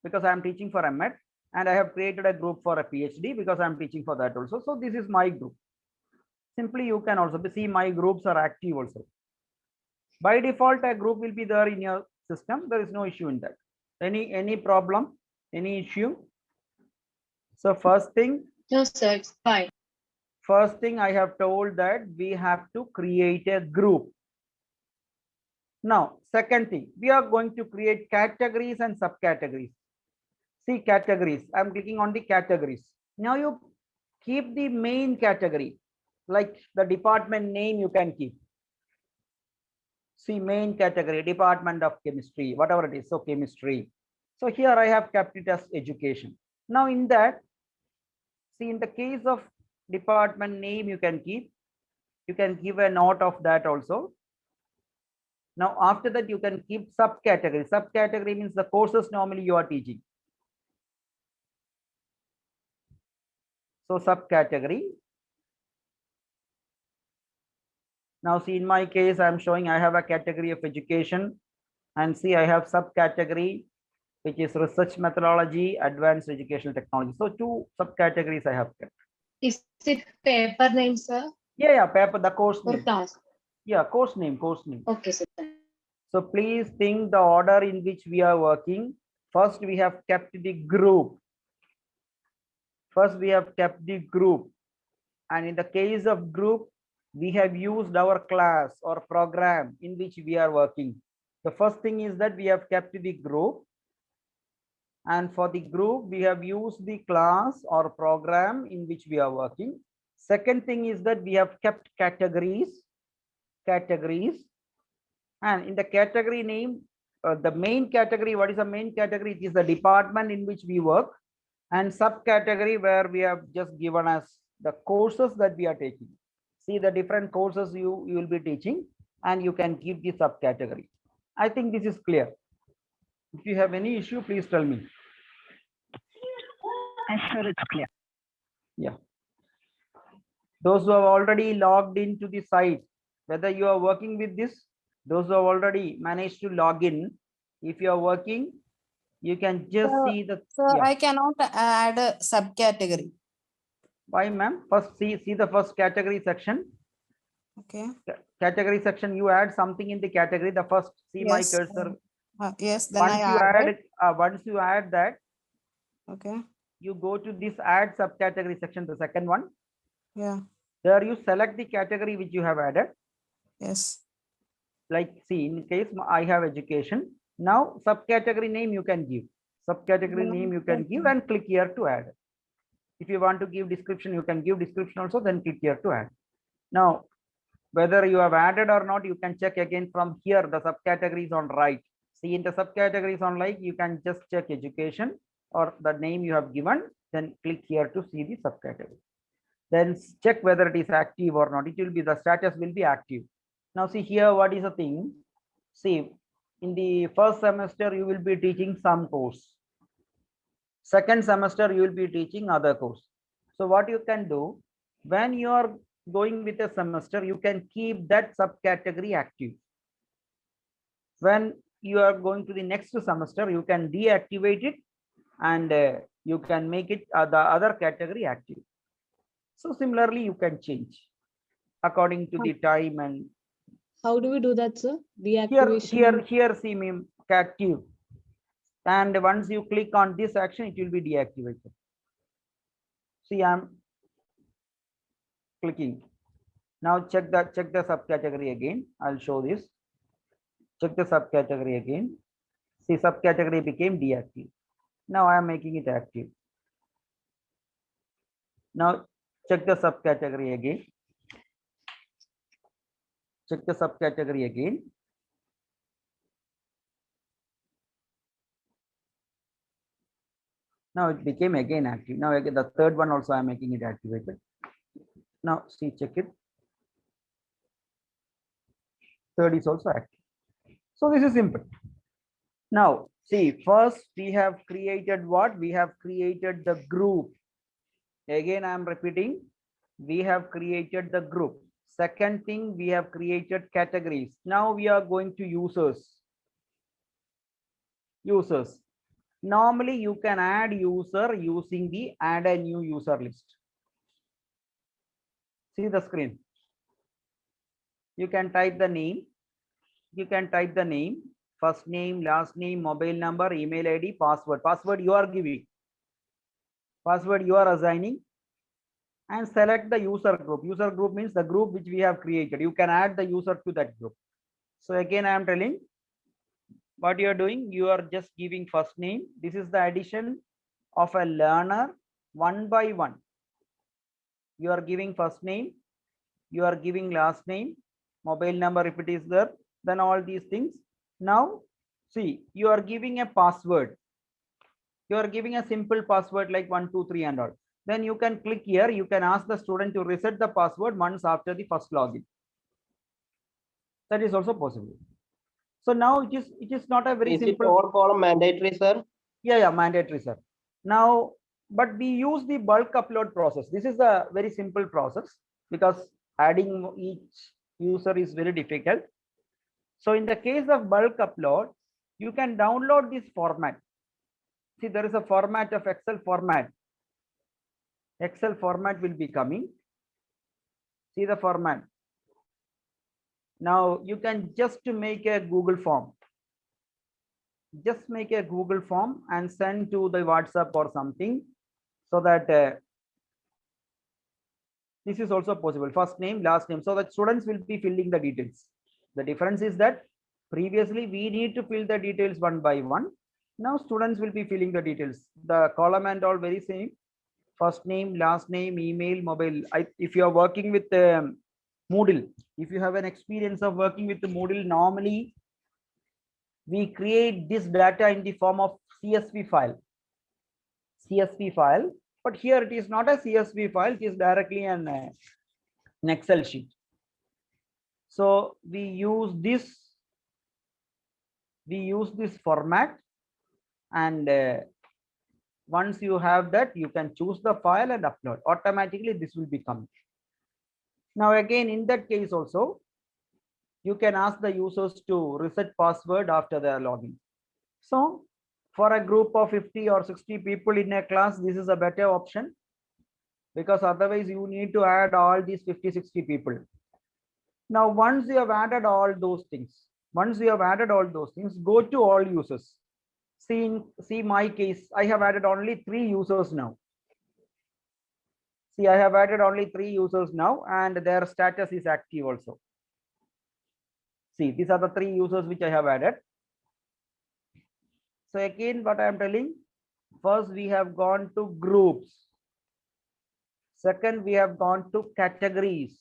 because I am teaching for MMed, and I have created a group for a PhD because I am teaching for that also. So this is my group. Simply, you can also see my groups are active also. By default, a group will be there in your system. There is no issue in that. Any problem? Any issue? So first thing. No, sir, it's fine. First thing I have told that we have to create a group. Now, second thing, we are going to create categories and subcategories. See, categories. I'm clicking on the categories. Now you keep the main category, like the department name you can keep. See, main category, Department of Chemistry, whatever it is. So chemistry. So here I have kept it as education. Now in that, see, in the case of department name, you can give a note of that also. Now after that, you can keep subcategory. Subcategory means the courses normally you are teaching. So subcategory, Now see, in my case, I'm showing I have a category of education, and see I have subcategory, which is research methodology, advanced educational technology. So two subcategories I have kept. Is it paper name, sir? Yeah, paper, the course Or name. class? Yeah, course name. Okay, sir. So please think the order in which we are working. First, we have kept the group. And in the case of group, we have used our class or program in which we are working. The first thing is that we have kept the group. And for the group, we have used the class or program in which we are working. Second thing is that we have kept categories. And in the category name, the main category, what is the main category? It is the department in which we work, and subcategory where we have just given us the courses that we are taking. See the different courses you will be teaching, and you can give the subcategory. I think this is clear. If you have any issue, please tell me. I'm sure it's clear. Yeah. Those who have already logged into the site, whether you are working with this, those who have already managed to log in, if you are working, you can just see the. Sir, I cannot add a subcategory. Why, ma'am? First, see the first category section. Okay. Category section, you add something in the category. The first, see my Yes, cursor. Yes, then Once you add add it. it, once you add that, Okay. you go to this add subcategory section, the second one. Yeah. There you select the category which you have added. Yes. Like, see, in case I have education. Now subcategory name you can give. Subcategory name you can give and click here to add. If you want to give description, you can give description also, then click here to add. Now, whether you have added or not, you can check again from here. The subcategories on right. See, in the subcategories on right, you can just check education or the name you have given, then click here to see the subcategory. Then check whether it is active or not. It will be, the status will be active. Now see here, what is the thing? See, in the first semester, you will be teaching some course. Second semester, you will be teaching other course. So what you can do, when you are going with a semester, you can keep that subcategory active. When you are going to the next semester, you can deactivate it and you can make it the other category active. So similarly, you can change according to the time. And how do we do that, sir? Deactivation. Here see me active. And once you click on this action, it will be deactivated. See, I'm clicking. Now check the subcategory again. I'll show this. Check the subcategory again. See, subcategory became deactive. Now I am making it active. Now check the subcategory again. Check the subcategory again. Now it became again active. Now again, the third one also I am making it activated. Now see, check it. Third is also active. So this is simple. Now see, first we have created what? We have created the group. Again, I am repeating, we have created the group. Second thing, we have created categories. Now we are going to users. Normally you can add user using the add a new user list. See the screen. You can type the name. First name, last name, mobile number, email ID, password. Password you are giving. Password you are assigning. And select the user group. User group means the group which we have created. You can add the user to that group. So again, I am telling what you are doing. You are just giving first name. This is the addition of a learner one by one. You are giving first name. You are giving last name, mobile number if it is there, then all these things. Now see, you are giving a password. You are giving a simple password like 1, 2, 3 and all. Then you can click here. You can ask the student to reset the password once after the first login. That is also possible. So now it is not a very simple. Is it all column mandatory, sir? Yeah, mandatory, sir. Now, but we use the bulk upload process. This is a very simple process because adding each user is very difficult. So in the case of bulk upload, you can download this format. See, there is a format of Excel format. Excel format will be coming. See the format. Now you can just make a Google form. Just make a Google form and send to the WhatsApp or something, so that this is also possible. First name, last name, so that students will be filling the details. The difference is that previously we need to fill the details one by one. Now students will be filling the details. The column and all very same. First name, last name, email, mobile. If you are working with Moodle, if you have an experience of working with the Moodle, normally we create this data in the form of CSV file. CSV file, but here it is not a CSV file, it is directly an Excel sheet. So we use this format, and once you have that, you can choose the file and upload. Automatically this will become. Now again, in that case also, you can ask the users to reset password after their login. So for a group of 50 or 60 people in a class, this is a better option, because otherwise you need to add all these 50-60 people. Now once you have added all those things, go to all users. See my case, I have added only 3 users now. See, I have added only 3 users now, and their status is active also. See, these are the 3 users which I have added. So again, what I am telling, first we have gone to groups. Second, we have gone to categories.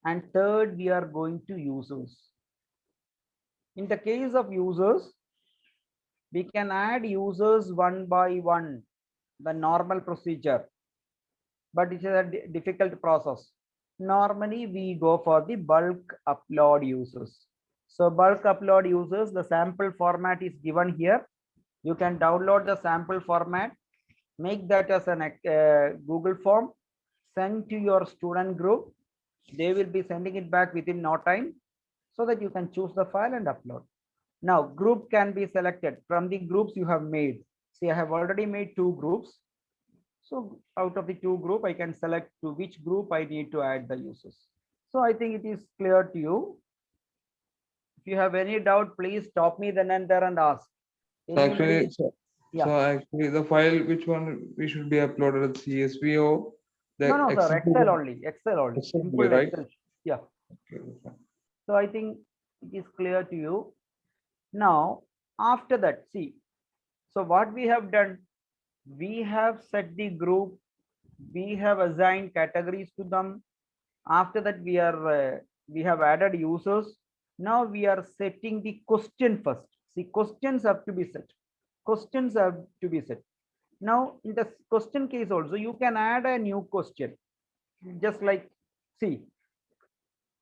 And third, we are going to users. In the case of users, we can add users one by one, the normal procedure, but it is a difficult process. Normally, we go for the bulk upload users. So bulk upload users, the sample format is given here. You can download the sample format, make that as a Google form, send to your student group. They will be sending it back within no time, so that you can choose the file and upload. Now group can be selected from the groups you have made. See, I have already made 2 groups. So out of the 2 group, I can select to which group I need to add the users. So I think it is clear to you. If you have any doubt, please stop me then and there and ask. Actually, Yeah. so actually the file, which one we should be uploaded, CSV or the No, sir, Excel only. Simple right? Excel. Yeah. Okay. So I think it is clear to you. Now, after that, see, so what we have done, we have set the group, we have assigned categories to them. After that, we have added users. Now we are setting the question first. See, questions have to be set. Now in the question case also, you can add a new question. Just like, see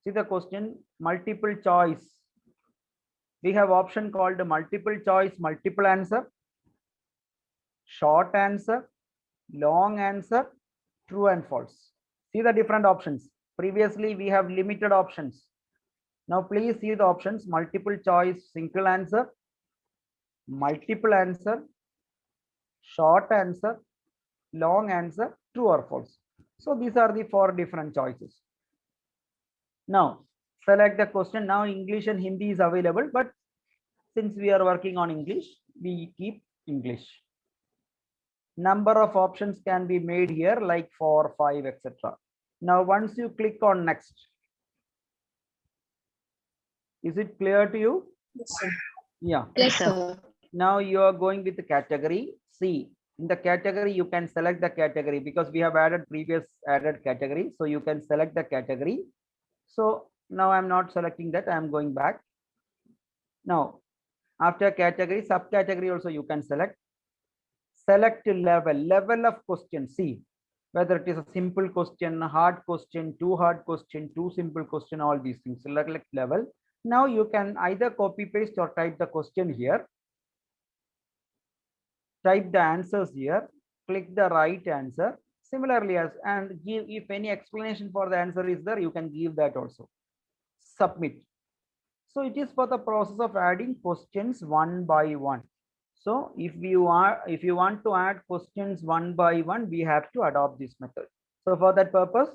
the question, multiple choice. We have option called multiple choice, multiple answer, short answer, long answer, true and false. See the different options. Previously we have limited options. Now please see the options: multiple choice, single answer, multiple answer, short answer, long answer, true or false. So these are the 4 different choices. Now select the question. Now English and Hindi is available, but since we are working on English, we keep English. Number of options can be made here, like 4, 5, etc. Now once you click on next, is it clear to you? Yes, sir. Yeah. Yes, sir. Now you are going with the category. See, in the category, you can select the category, because we have added category. So you can select the category. So now I'm not selecting that. I'm going back. Now, after category, subcategory also you can select. Select level of question. See whether it is a simple question, hard question, too hard question, too simple question, all these things. Select level. Now you can either copy paste or type the question here. Type the answers here. Click the right answer. similarly as, and give, if any explanation for the answer is there, you can give that also. Submit. So it is for the process of adding questions one by one. So if you want to add questions one by one, we have to adopt this method. So for that purpose,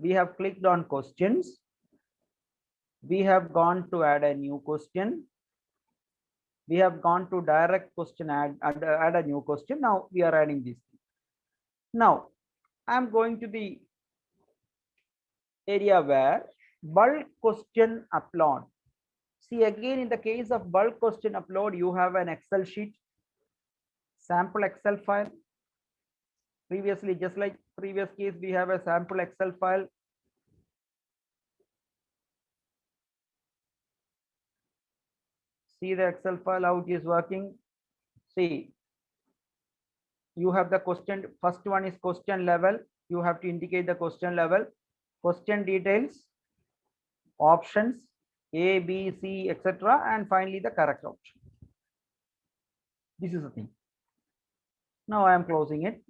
we have clicked on questions. We have gone to add a new question. We have gone to direct question, add a new question. Now we are adding this. Now I'm going to the area where bulk question upload. See, again, in the case of bulk question upload, you have an Excel sheet, sample Excel file. Previously, just like previous case, we have a sample Excel file. See the Excel file, how it is working. See, you have the question, first one is question level. You have to indicate the question level, question details, options, A, B, C, etc. And finally the correct option. This is the thing. Now I am closing it.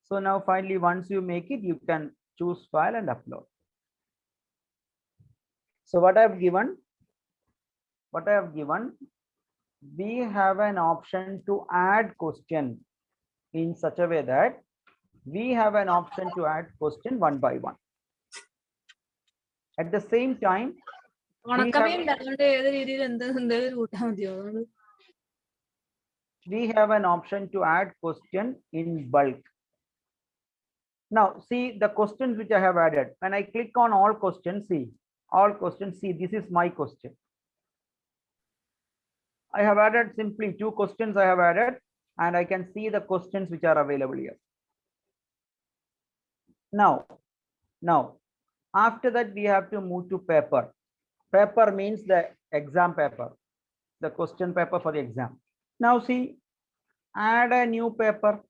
So now finally, once you make it, you can choose file and upload. So what I have given, we have an option to add question in such a way that we have an option to add question one by one. At the same time, we have an option to add question in bulk. Now see the questions which I have added. When I click on all questions, see all questions, see this is my question. I have added simply 2 questions I have added, and I can see the questions which are available here. Now after that, we have to move to paper. Paper means the exam paper, the question paper for the exam. Now see, add a new paper.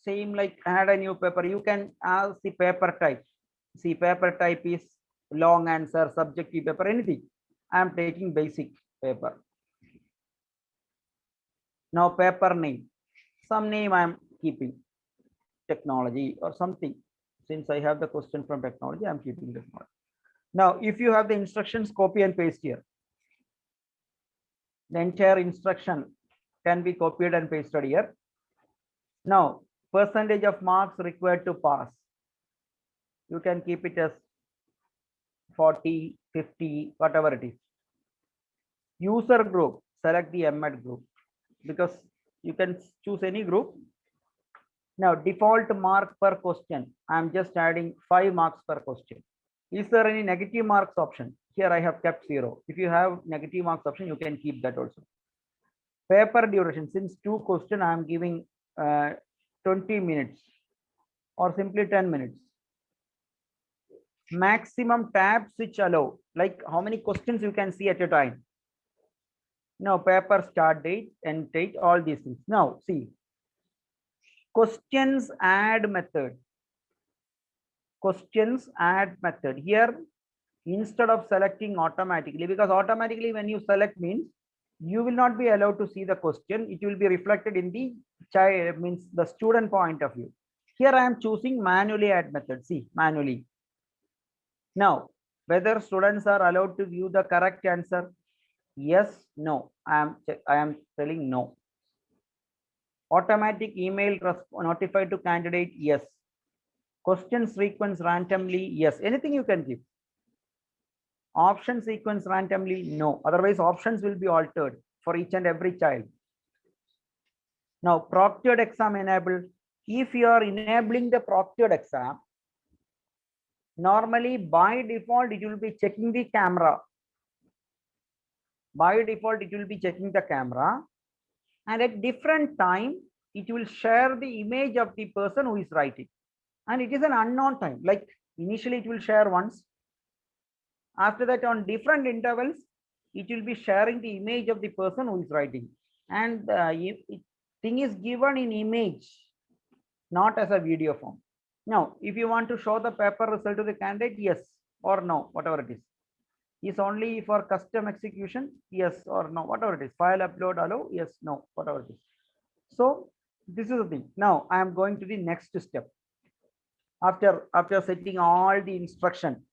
Same like add a new paper. You can ask the paper type. See, paper type is long answer, subjective paper, anything. I am taking basic paper. Now paper name, some name I am keeping, technology or something. Since I have the question from technology, I am keeping technology. Now, if you have the instructions, copy and paste here. The entire instruction can be copied and pasted here. Now, percentage of marks required to pass. You can keep it as 40, 50, whatever it is. User group, select the MED group, because you can choose any group. Now default mark per question, I am just adding 5 marks per question. Is there any negative marks option? Here I have kept 0. If you have negative marks option, you can keep that also. Paper duration, since 2 questions, I am giving 20 minutes or simply 10 minutes. Maximum tabs which allow, like how many questions you can see at a time. Now paper start date, end date, all these things. Now see, questions add method. Questions add method. Here, instead of selecting automatically, because automatically when you select means you will not be allowed to see the question. It will be reflected in the child, means the student point of view. Here I am choosing manually add method. See, manually. Now, whether students are allowed to view the correct answer? Yes, no. I am telling no. Automatic email notified to candidate? Yes. Question sequence randomly? Yes. Anything you can give. Option sequence randomly? No. Otherwise, options will be altered for each and every child. Now, proctored exam enabled. If you are enabling the proctored exam, normally by default, it will be checking the camera. By default, it will be checking the camera. And at different time, it will share the image of the person who is writing. And it is an unknown time. Like initially, it will share once. After that, on different intervals, it will be sharing the image of the person who is writing. And thing is given in image, not as a video form. Now, if you want to show the paper result to the candidate, yes or no, whatever it is. Is only for custom execution, yes or no, whatever it is. File upload allow, yes, no, whatever it is. So This is the thing. Now I am going to the next step. After setting all the instruction,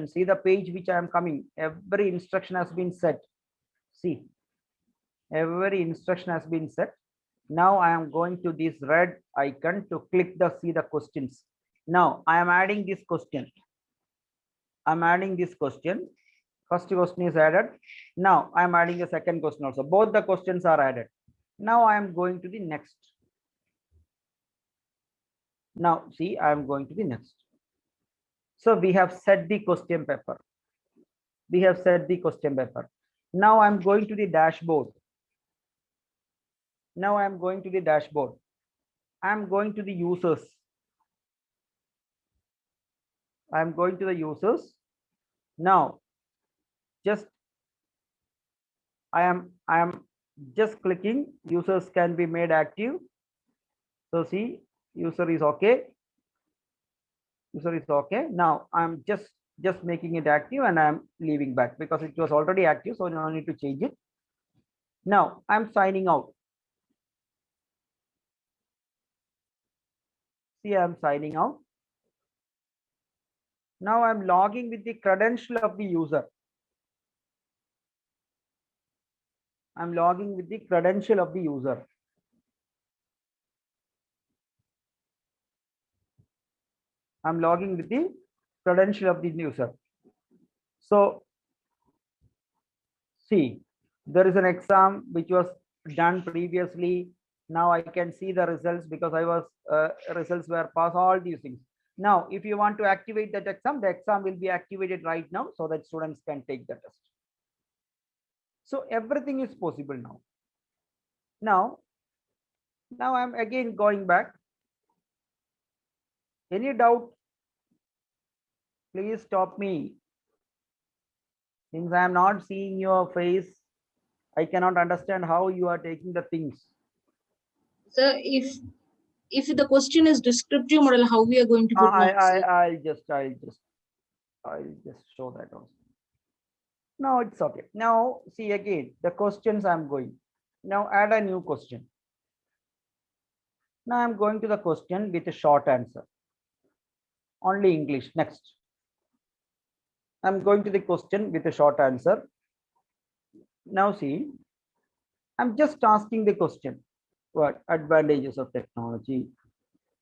see the page which I am coming, every instruction has been set. See, every instruction has been set. Now I am going to this red icon to click the see the questions. Now I am adding this question. First question is added. Now I am adding the second question also. Both the questions are added. Now I am going to the next. Now see, I am going to the next. So we have set the question paper. Now I'm going to the dashboard. I'm going to the users. Now I am just clicking users can be made active. So see, user is okay. Now I'm just making it active and I'm leaving back because it was already active, so no need to change it. Now I'm signing out. See, I'm signing out. Now I'm logging with the credential of the user. I'm logging with the credential of the user. So see, there is an exam which was done previously. Now I can see the results because I was results were passed, all these things. Now if you want to activate that exam, the exam will be activated right now so that students can take the test. So everything is possible now. Now I'm again going back. Any doubt? Please stop me. Since I am not seeing your face, I cannot understand how you are taking the things. So if the question is descriptive model, how we are going to put marks? I'll just show that also. No, it's okay. Now see again the questions I'm going. Now add a new question. Now I'm going to the question with a short answer. Only English. Next. I'm going to the question with a short answer. Now see, I'm just asking the question. What advantages of technology?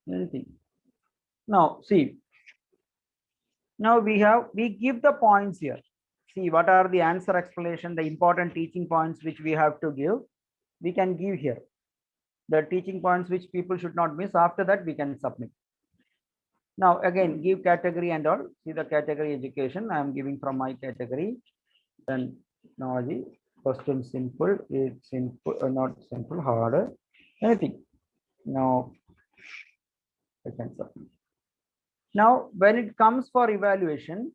Anything. Now see. Now we give the points here. See what are the answer explanation, the important teaching points which we have to give. We can give here. The teaching points which people should not miss. After that we can submit. Now again give category and all. See the category education. I am giving from my category. Then technology. Question simple. It's simple, not simple, harder. Anything. Now I can submit. Now when it comes for evaluation.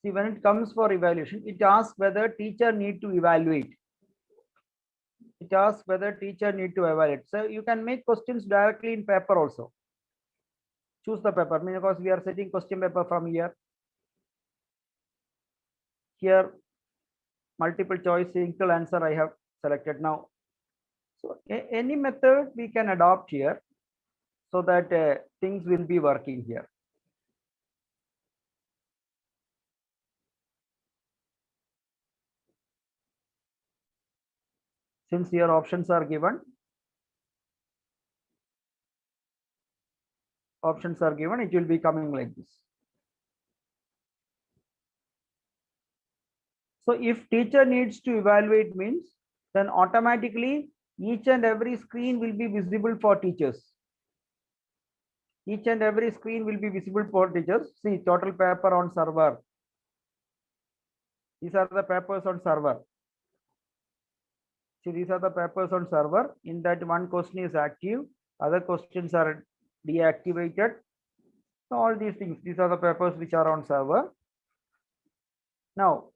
See when it comes for evaluation, it asks whether teacher need to evaluate. So you can make questions directly in paper also. Choose the paper because we are setting question paper from here. Here, multiple choice, single answer I have selected now. So any method we can adopt here so that things will be working here. Since here options are given, it will be coming like this. So if teacher needs to evaluate means, then automatically each and every screen will be visible for teachers. See total paper on server. These are the papers on server. See, these are the papers on server. In that one question is active, other questions are deactivated. So all these things, these are the papers which are on server. Now,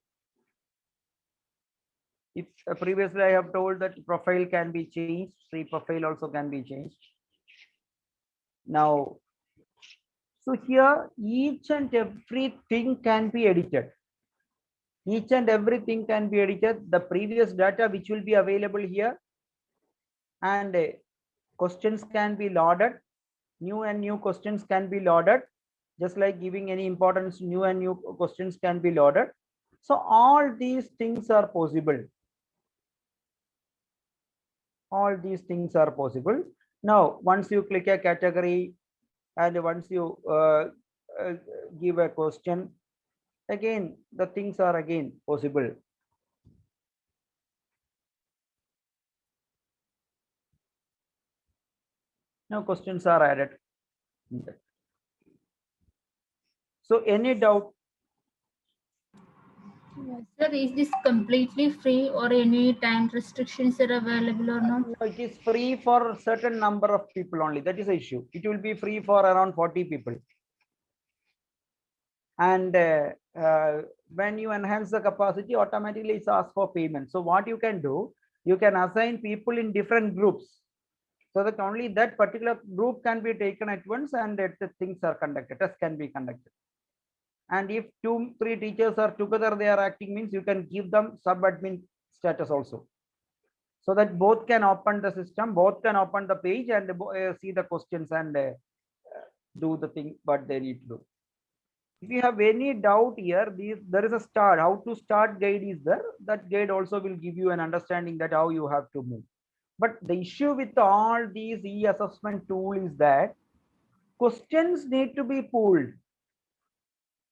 if previously I have told that profile can be changed, see profile also can be changed. Now, so here each and everything can be edited. Each and everything can be edited. The previous data which will be available here, and questions can be loaded. New questions can be loaded, just like giving any importance. New questions can be loaded. So all these things are possible. All these things are possible. Now, once you click a category and once you give a question, again the things are again possible. Now questions are added. So any doubt? Sir, is this completely free or any time restrictions are available or not? No, it is free for certain number of people only. That is the issue. It will be free for around 40 people. And when you enhance the capacity, automatically it's asked for payment. So what you can do, you can assign people in different groups, so that only that particular group can be taken at once, and the things are conducted, tests can be conducted. And if 2-3 teachers are together, they are acting, means you can give them sub-admin status also, so that both can open the system, both can open the page and see the questions and do the thing what they need to do. If you have any doubt here, there is a start, how to start guide is there. That guide also will give you an understanding that how you have to move. But the issue with all these e-assessment tool is that questions need to be pulled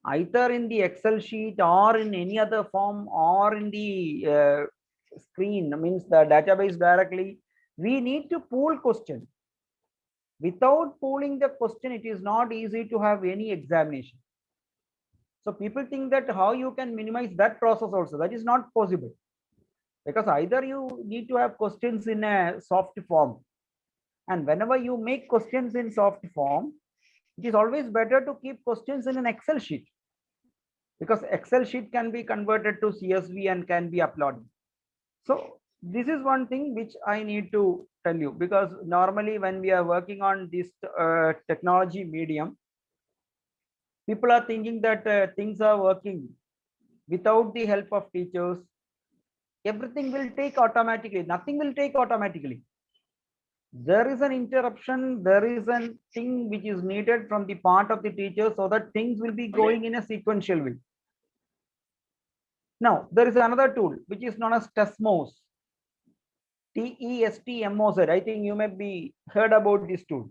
either in the Excel sheet or in any other form or in the screen, means the database directly. We need to pull question. Without pulling the question, it is not easy to have any examination. So people think that how you can minimize that process also. That is not possible, because either you need to have questions in a soft form, and whenever you make questions in soft form, it is always better to keep questions in an Excel sheet, because Excel sheet can be converted to CSV and can be uploaded. So this is one thing which I need to tell you, because normally when we are working on this technology medium, people are thinking that things are working without the help of teachers. Everything will take automatically. Nothing will take automatically. There is an interruption. There is a thing which is needed from the part of the teacher, so that things will be going in a sequential way. Now, there is another tool which is known as TESMOS. TESTMOS. I think you may be heard about this tool.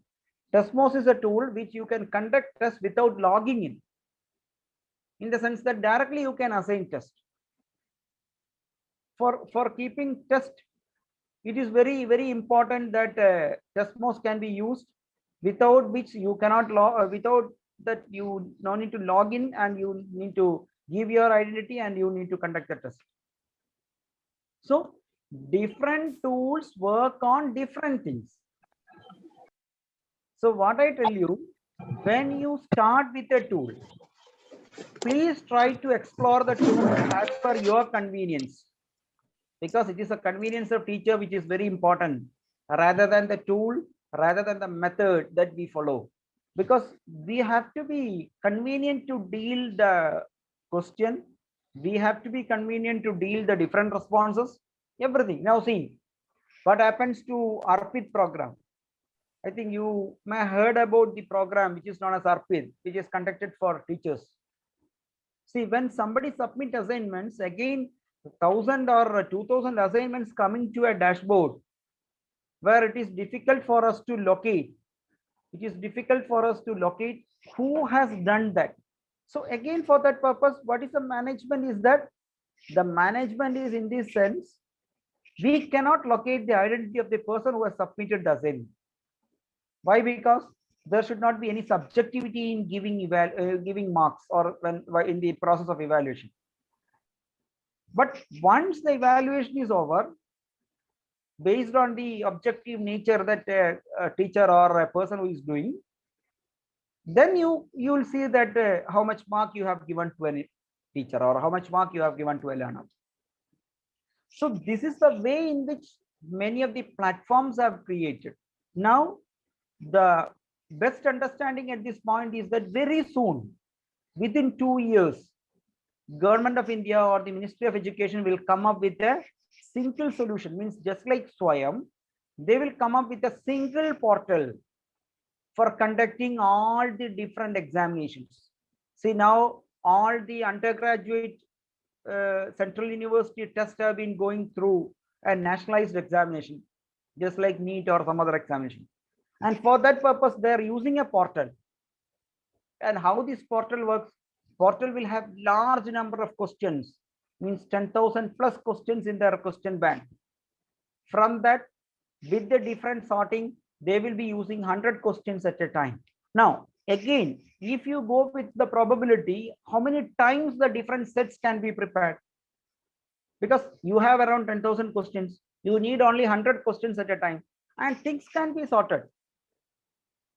TESMOS is a tool which you can conduct tests without logging in the sense that directly you can assign test. For keeping test, it is very, very important that TESMOS can be used, without which you cannot log, without that you no need to log in, and you need to give your identity and you need to conduct the test. So different tools work on different things. So what I tell you, when you start with a tool, please try to explore the tool as per your convenience, because it is a convenience of teacher which is very important, rather than the tool, rather than the method that we follow. Because we have to be convenient to deal the question, we have to be convenient to deal the different responses, everything. Now see what happens to ARPIT program. I think you may have heard about the program which is known as ARPIT, which is conducted for teachers. See, when somebody submit assignments, again 1,000 or 2,000 assignments coming to a dashboard, where it is difficult for us to locate. It is difficult for us to locate who has done that. So again, for that purpose, what is the management is that the management is in this sense, we cannot locate the identity of the person who has submitted the assignment. Why? Because there should not be any subjectivity in giving marks or when in the process of evaluation. But once the evaluation is over, based on the objective nature that a teacher or a person who is doing, then you will see that how much mark you have given to a teacher or how much mark you have given to a learner. So this is the way in which many of the platforms have created. Now, the best understanding at this point is that very soon, within 2 years, Government of India or the Ministry of Education will come up with a single solution, means just like Swayam, they will come up with a single portal for conducting all the different examinations. See, now all the undergraduate Central University tests have been going through a nationalized examination, just like NEET or some other examination. And for that purpose, they are using a portal. And how this portal works, portal will have large number of questions, means 10,000 plus questions in their question bank. From that, with the different sorting, they will be using 100 questions at a time. Now, again, if you go with the probability, how many times the different sets can be prepared? Because you have around 10,000 questions, you need only 100 questions at a time, and things can be sorted.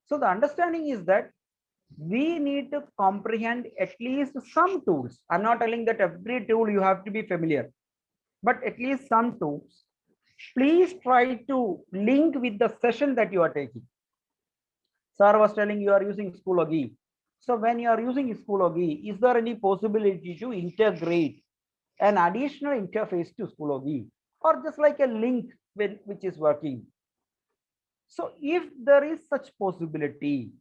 So the understanding is that we need to comprehend at least some tools. I'm not telling that every tool you have to be familiar, but at least some tools. Please try to link with the session that you are taking. Sir was telling you are using Schoology. So when you are using Schoology, is there any possibility to integrate an additional interface to Schoology, or just like a link which is working? So if there is such possibility,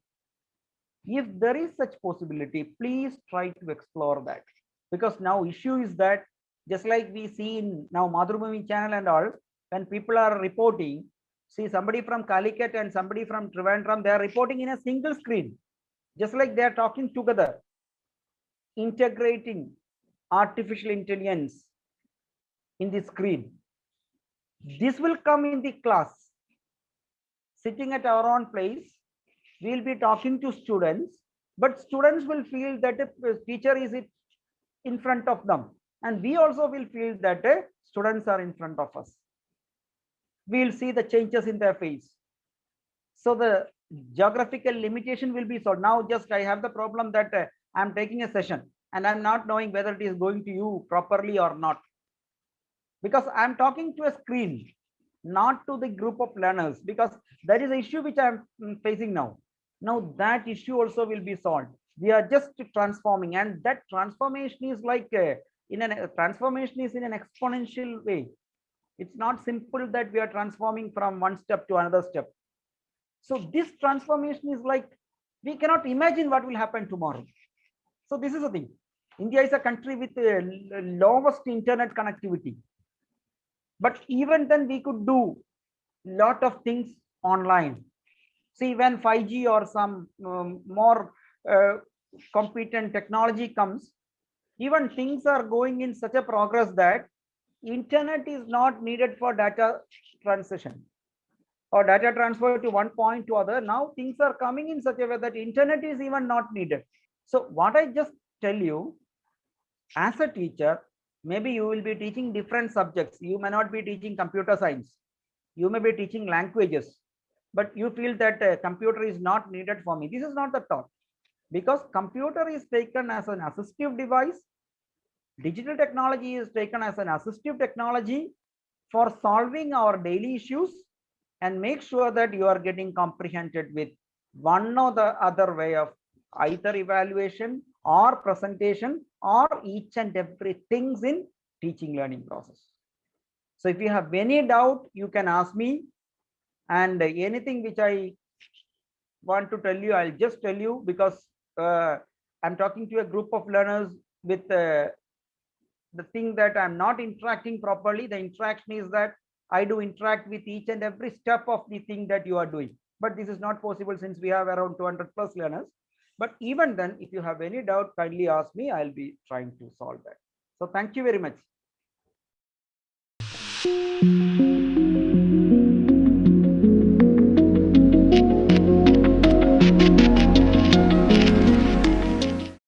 please try to explore that. Because now issue is that, just like we see in now Madhurabhumi channel and all, when people are reporting, see somebody from Calicut and somebody from Trivandrum, they are reporting in a single screen, just like they are talking together. Integrating artificial intelligence in the screen. This will come in the class. Sitting at our own place, we will be talking to students, but students will feel that a teacher is in front of them, and we also will feel that students are in front of us. We will see the changes in their face. So the geographical limitation will be solved. Now just I have the problem that I'm taking a session and I'm not knowing whether it is going to you properly or not, because I'm talking to a screen, not to the group of learners, because that is the issue which I'm facing now. Now that issue also will be solved. We are just transforming, and that transformation is like in an exponential way. It's not simple that we are transforming from one step to another step. So this transformation is like, we cannot imagine what will happen tomorrow. So this is the thing. India is a country with the lowest internet connectivity. But even then we could do lot of things online. See, when 5G or some more competent technology comes, even things are going in such a progress that internet is not needed for data transition or data transfer to one point to other. Now things are coming in such a way that internet is even not needed. So what I just tell you, as a teacher, maybe you will be teaching different subjects. You may not be teaching computer science. You may be teaching languages, but you feel that computer is not needed for me. This is not the thought, because computer is taken as an assistive device. Digital technology is taken as an assistive technology for solving our daily issues, and make sure that you are getting comprehended with one or the other way of either evaluation or presentation or each and everything in teaching learning process. So if you have any doubt, you can ask me, and anything which I want to tell you, I'll just tell you, because I'm talking to a group of learners with the thing that I'm not interacting properly. The interaction is that I do interact with each and every step of the thing that you are doing. But this is not possible since we have around 200 plus learners. But even then, if you have any doubt, kindly ask me. I'll be trying to solve that. So thank you very much.